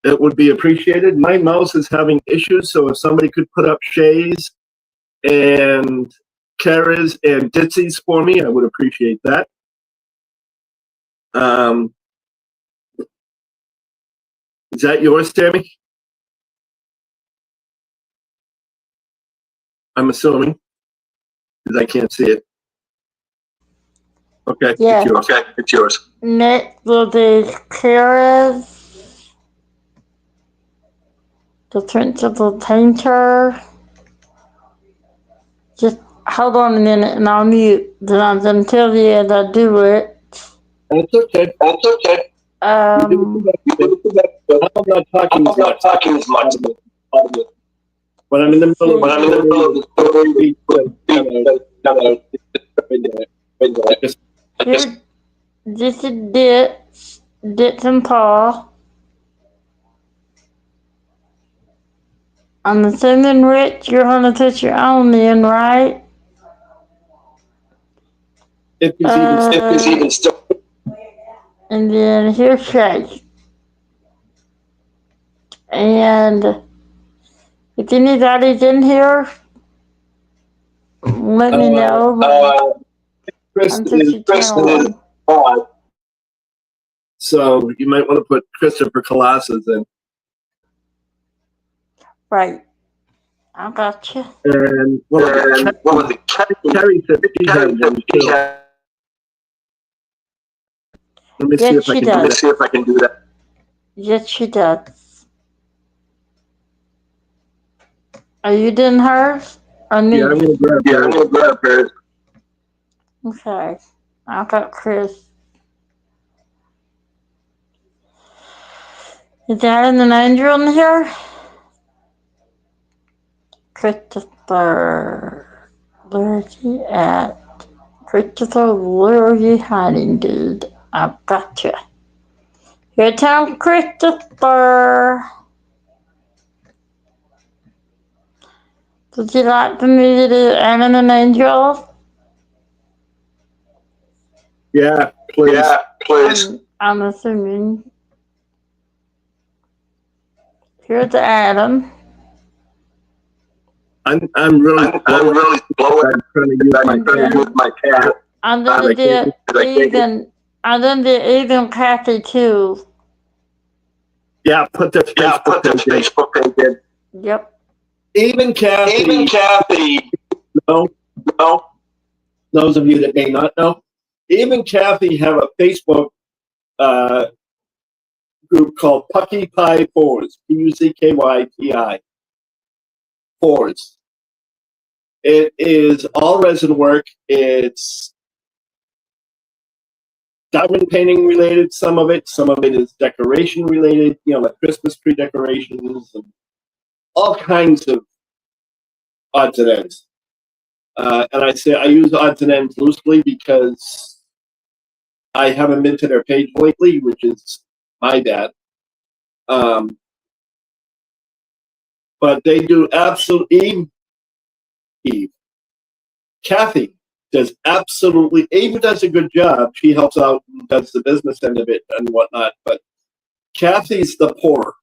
it would be appreciated. My mouse is having issues, so if somebody could put up Shay's and Kara's and Ditsy's for me, I would appreciate that. Is that yours, Tammy? I'm assuming, because I can't see it. Okay, Yeah. it's yours. Next will be Kara's, the principal painter. Just hold on a minute and I'll mute. Then I'm going to tell you as I do it. That's okay. I'm not talking as much. When I'm in the middle of this is Ditch and Paul. I'm assuming, Rich, you're going to put your own in, right? If he's even still. And then here's Shay. And if anybody's in here, let me know. Kristen is Kristen. on. So you might want to put Christopher Colossus in. Right. I got you. And what was it? Carrie said she had one too. Let me see Yes, if I she can do that. does. See if I can do that. Yes, she does. Are you doing hers or me? Yeah, I'm gonna grab hers. Okay. I got Chris. Is there an angel in here? Christopher. Where's he at? Christopher, where are you hiding, dude? I've got you. Here comes Christopher. Would you like for me to do Anna and Angel? Yeah, please. Yeah, please. I'm assuming. Here's Adam. I'm really blowing. I'm trying to use my cat. I'm gonna do even. I'm gonna do even Kathy too. Yeah, put the Facebook page in. Yep. Even Kathy. No. Those of you that may not know, even Kathy have a Facebook group called Pucky Pie Fours. Puckypi Fours. It is all resin work. It's diamond painting related, some of it is decoration related, like Christmas tree decorations and all kinds of odds and ends. And I say I use odds and ends loosely because I haven't been to their page lately, which is my bad. But they do absolutely. Eve. Kathy does absolutely. Eve does a good job. She helps out and does the business end of it and whatnot. But Kathy's the pourer.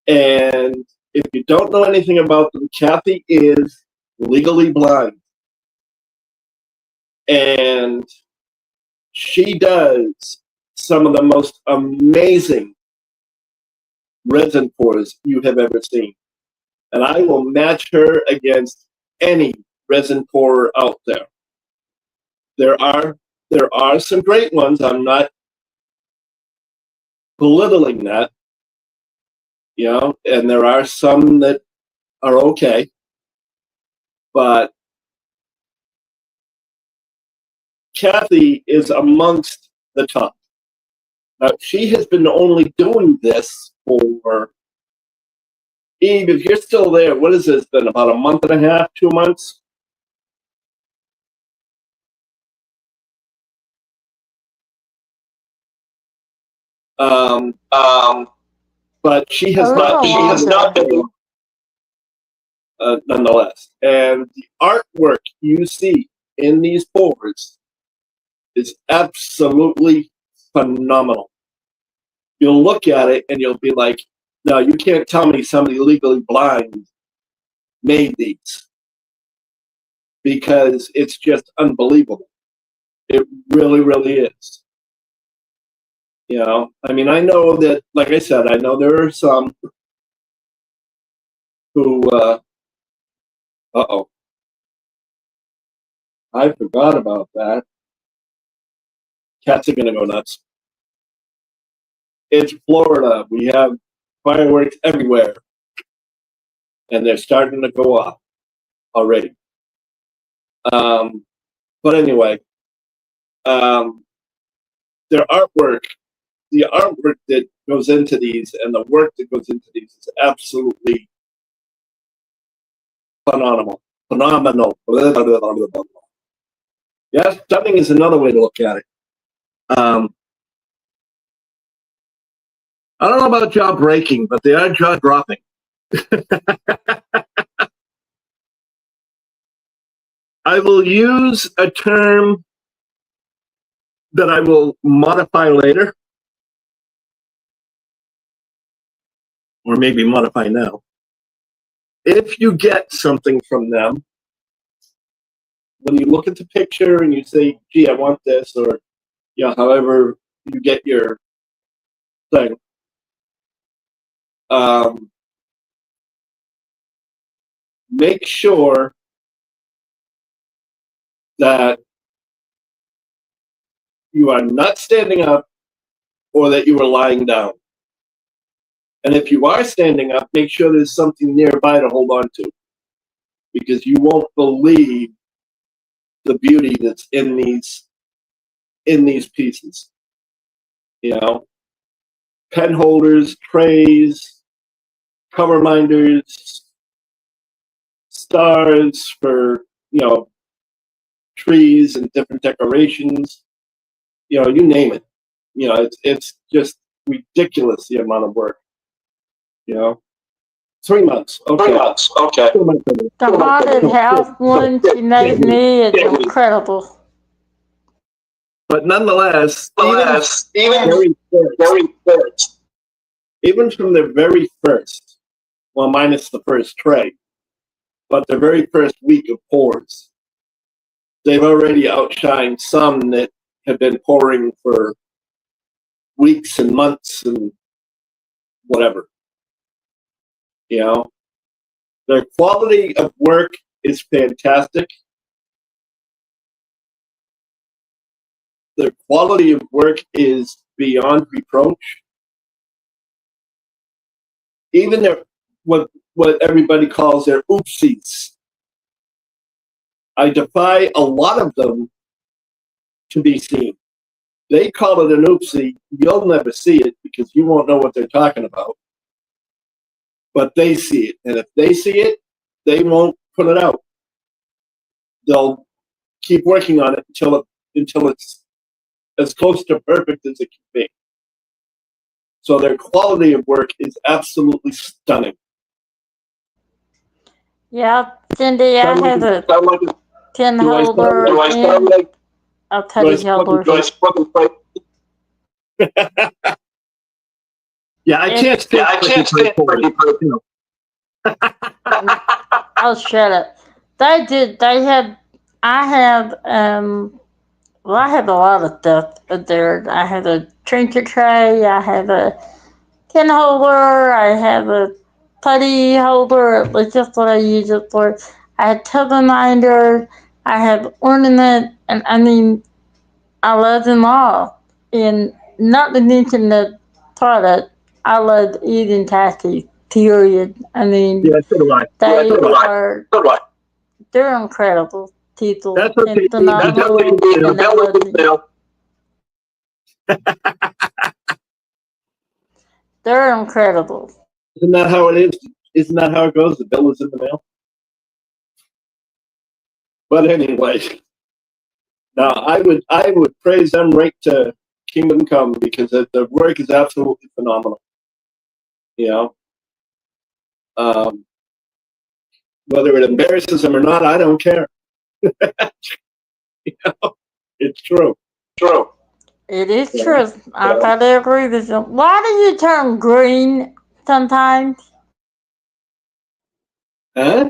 And if you don't know anything about them, Kathy is legally blind. And she does some of the most amazing resin pours you have ever seen. And I will match her against any resin pourer out there. There are some great ones. I'm not belittling that, and there are some that are okay, but Kathy is amongst the top. Now, she has been only doing this for, Eve, if you're still there, what has this been, about a month and a half, 2 months? But she has not been, nonetheless. And the artwork you see in these boards is absolutely phenomenal. You'll look at it and you'll be like, no, you can't tell me somebody legally blind made these, because it's just unbelievable. It really, really is. I mean, I know that, like I said, I know there are some who, I forgot about that. Cats are going to go nuts. It's Florida. We have fireworks everywhere. And they're starting to go off already. But anyway, their artwork, the artwork that goes into these and the work that goes into these is absolutely phenomenal. Yeah, stunning is another way to look at it. I don't know about jaw breaking, but they are jaw dropping. I will use a term that I will modify later, or maybe modify now. If you get something from them, when you look at the picture and you say, gee, I want this, or, however you get your thing, make sure that you are not standing up or that you are lying down. And if you are standing up, make sure there's something nearby to hold on to, because you won't believe the beauty that's in these pieces. Pen holders, trays, cover minders, stars for, trees and different decorations. You name it. It's just ridiculous, the amount of work. 3 months. Okay. 3 months. Okay. The haunted house one she made me is incredible. But nonetheless, even from the very first, well, minus the first tray, but the very first week of pours, they've already outshined some that have been pouring for weeks and months and whatever. Their quality of work is fantastic. Their quality of work is beyond reproach. Even what everybody calls their oopsies, I defy a lot of them to be seen. They call it an oopsie. You'll never see it because you won't know what they're talking about. But they see it. And if they see it, they won't put it out. They'll keep working on it until it's as close to perfect as it can be. So their quality of work is absolutely stunning. Yeah, Cindy, I have a tin Do I holder sound and a teddy holder. Yeah, I can't stand Oh, shut up. I have a lot of stuff there. I have a trinket tray, I have a tin holder, I have a putty holder, it's just what I use it for. I have cover minder, I have ornament, and I mean, I love them all. And not to mention the product, I love eating taxis, period. I mean, Yeah, so do I. they're incredible people. That's okay. And phenomenal. And I love them. They're incredible. Isn't that how it is? Isn't that how it goes? The bill is in the mail. But anyway, now I would praise them right to Kingdom Come because the work is absolutely phenomenal. Whether it embarrasses them or not, I don't care. It's true. True. It is true. I gotta agree with you. Why do you turn green sometimes? Huh?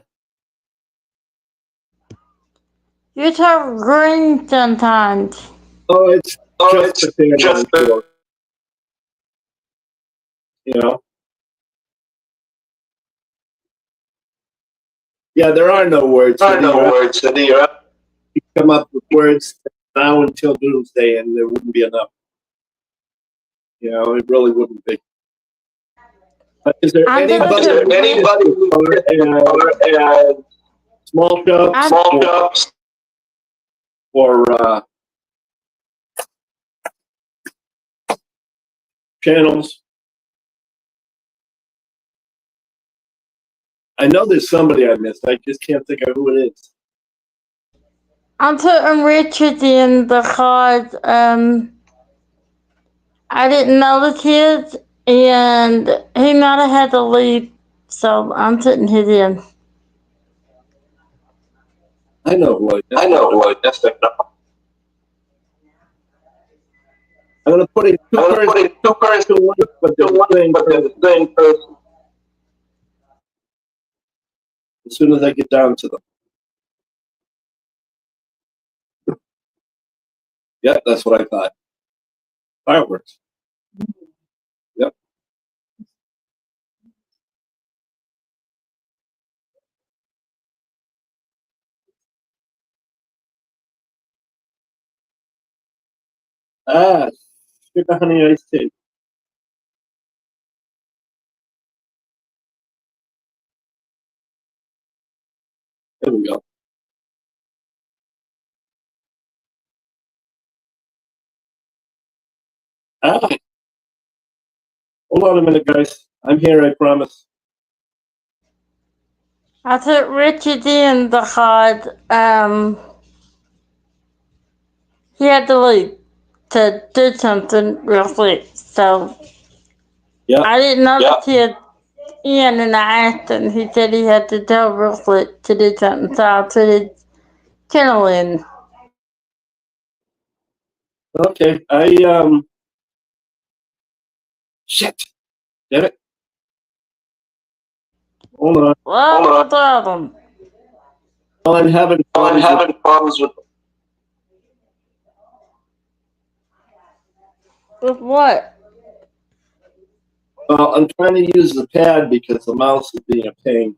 You turn green sometimes. Oh, it's just Yeah, there are no words. You come up with words now until doomsday, and there wouldn't be enough. It really wouldn't be. But is there anybody small shops or channels? I know there's somebody I missed. I just can't think of who it is. I'm putting Richard in because I didn't know the kids and he might have had to leave, so I'm putting his in. I know who it is. I know who it is. I'm going to put in two persons to one, but they're the same person. As soon as I get down to them. Yep, that's what I thought. Fireworks. Yep. Sugar honey iced tea. There we go. Hold on a minute, guys. I'm here, I promise. I took Richard in because he had to leave to do something real quick. So Yeah. I didn't know that he had in, and I asked him. He said he had to tell real quick to do something. So I put his kennel in. Okay. Shit. Damn it. Hold on. What's the problem? Well, I'm having problems with. With what? Well, I'm trying to use the pad because the mouse is being a pain.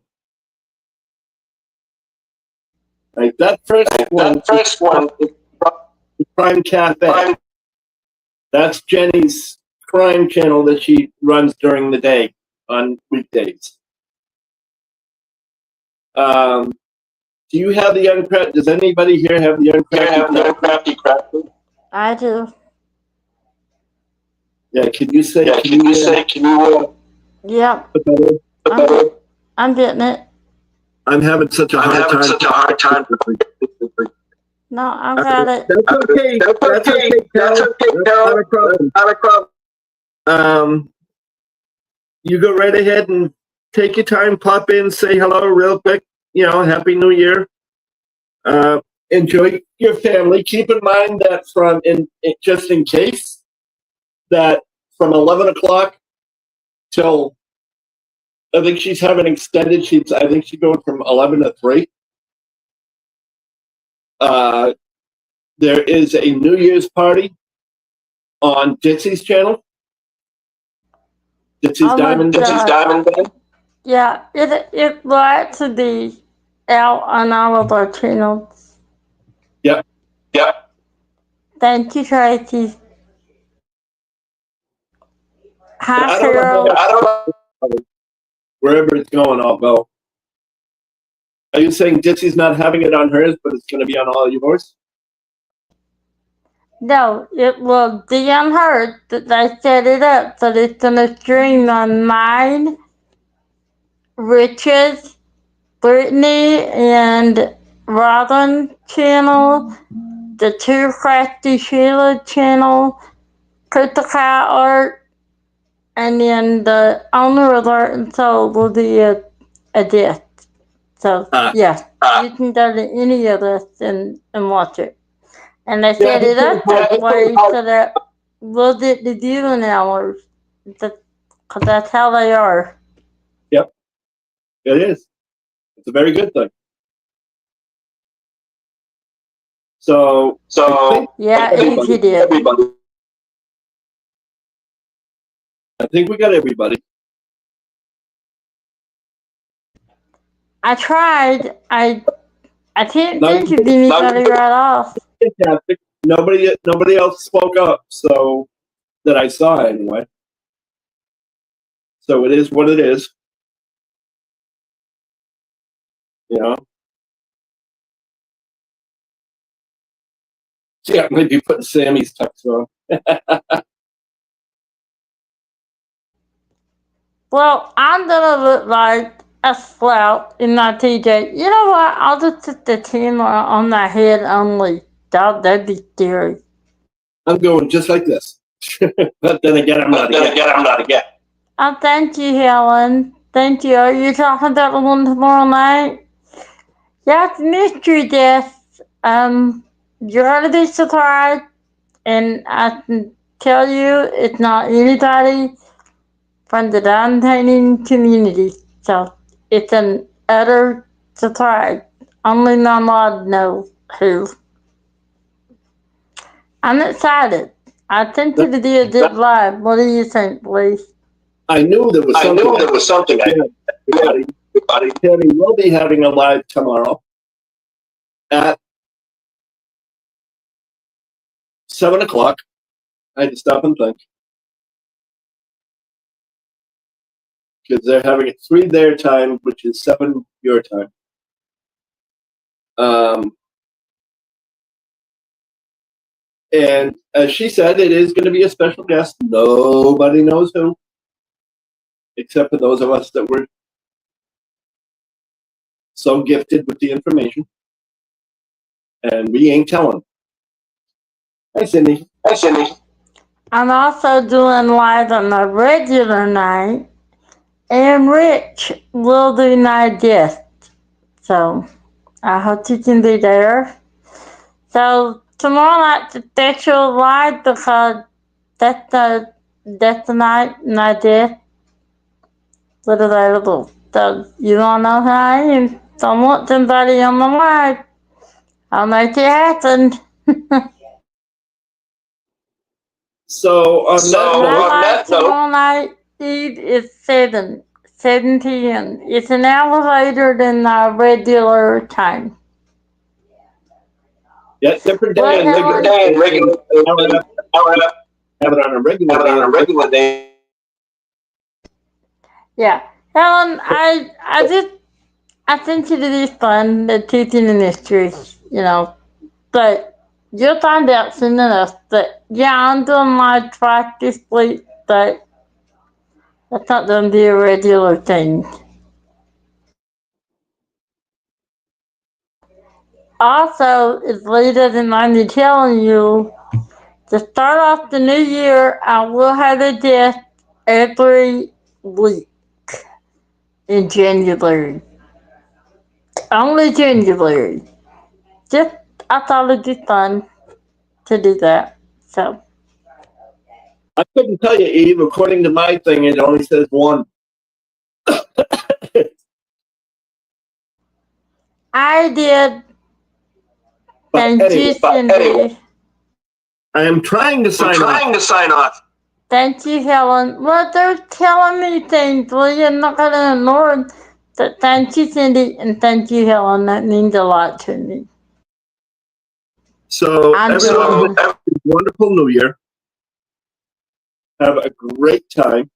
Like that first one, the Crime Cafe. That's Jenny's crime channel that she runs during the day on weekdays. Do you have the uncrafted? Does anybody here have the uncrafted craft? I do. Yeah, can you say? Yep. I'm getting it. I'm having such a hard time. No, I got it. That's okay. That's okay, Carol. Not a problem. You go right ahead and take your time, pop in, say hello real quick. You know, Happy New Year. Enjoy your family. Keep in mind that just in case, that from 11 o'clock till, I think she's having extended. I think she's going from 11 to 3. There is a New Year's party on Ditsy's channel. Ditsy's Diamond Band. Yeah, it will actually be out on all of our channels. Yep. Thank you, Tracy. Hi, I don't know. Wherever it's going, I'll go. Are you saying Ditsy's not having it on hers, but it's going to be on all yours? No, it will be on hers. They set it up so it's going to stream on mine, Richard's, Brittany, and Robin channel, the Too Crafty Sheila channel, Crystal Cow Art, and then the owner of Art and Soul will be a disc. So, yeah, you can go to any of this and watch it. And they set it up that way so that we'll get the viewing hours. Because that's how they are. Yep. It is. It's a very good thing. So yeah, easy did. I think we got everybody. I tried. I didn't think of anybody right off. Fantastic. Nobody else spoke up, so that I saw anyway. So it is what it is. You know. See, I might be putting Sammy's tux on. Well, I'm gonna look like a slouch in my TJ. You know what? I'll just put the camera on my head only. That'd be scary. I'm going just like this. But then again, I'm not again. Oh, thank you, Helen. Thank you. Are you talking about the one tomorrow night? Yeah, it's mystery guest. You're gonna be surprised, and I can tell you, it's not anybody from the diamond painting community. So it's an utter surprise. Only my mod knows who. I'm excited. I think to do a dip live. What do you think, please? I knew there was I something. knew there was something. Everybody. Tammy will be having a live tomorrow at 7 o'clock. I had to stop and think. Because they're having it 3 their time, which is 7 your time. And as she said, it is going to be a special guest. Nobody knows who, except for those of us that were so gifted with the information. And we ain't telling. Hi, Cindy. Hi, Cindy. I'm also doing live on a regular night, and Rich will do night guest. So I hope you can be there. So tomorrow night the actual live because that's the night guest is available. So you don't know who I am. So I want somebody on the live. I'll make it happen. So on that note, Tomorrow night Eve is 7 p.m. It's an hour later than our regular time. yeah, different day What and regular hour? day. Have it on a regular day. Yeah. Helen, I think it is fun, the teaching in history, but you'll find out soon enough that, yeah, I'm doing my practice week, but that's not going to be a regular thing. Also, it's later than I'm telling you, to start off the new year, I will have a guest every week in January. Only January. Just, I thought it'd be fun to do that. So, I couldn't tell you, Eve. According to my thing, it only says 1. I did. Thank you, Cindy. I am trying to sign off. Thank you, Helen. Well, they're telling me things. Well, you're not going to ignore them. But thank you, Cindy, and thank you, Helen. That means a lot to me. So everyone, have a wonderful New Year. Have a great time.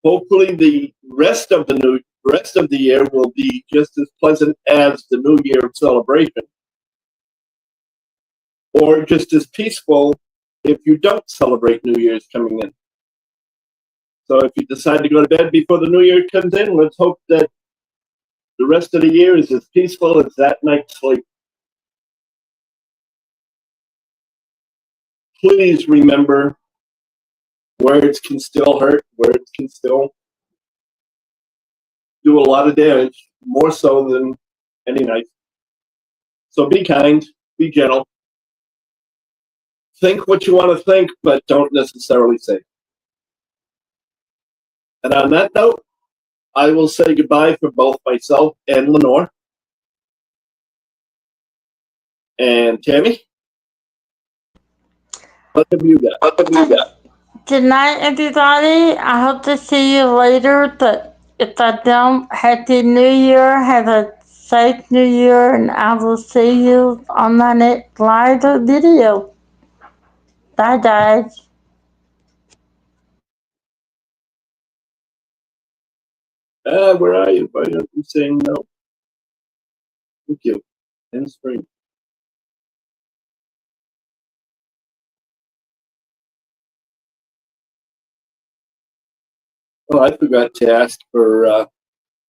Hopefully, the rest of the year will be just as pleasant as the New Year celebration, or just as peaceful if you don't celebrate New Year's coming in. So if you decide to go to bed before the New Year comes in, let's hope that the rest of the year is as peaceful as that night's sleep. Please remember, words can still hurt. Words can still do a lot of damage, more so than any knife. So be kind, be gentle. Think what you want to think, but don't necessarily say. And on that note, I will say goodbye for both myself and Lenore. And Tammy, what have you got? Good night, everybody. I hope to see you later. But if I don't, Happy New Year. Have a safe New Year, and I will see you on my next live video. Bye, guys. Where are you? Why aren't you saying no? Thank you. And spring. Oh, I forgot to ask for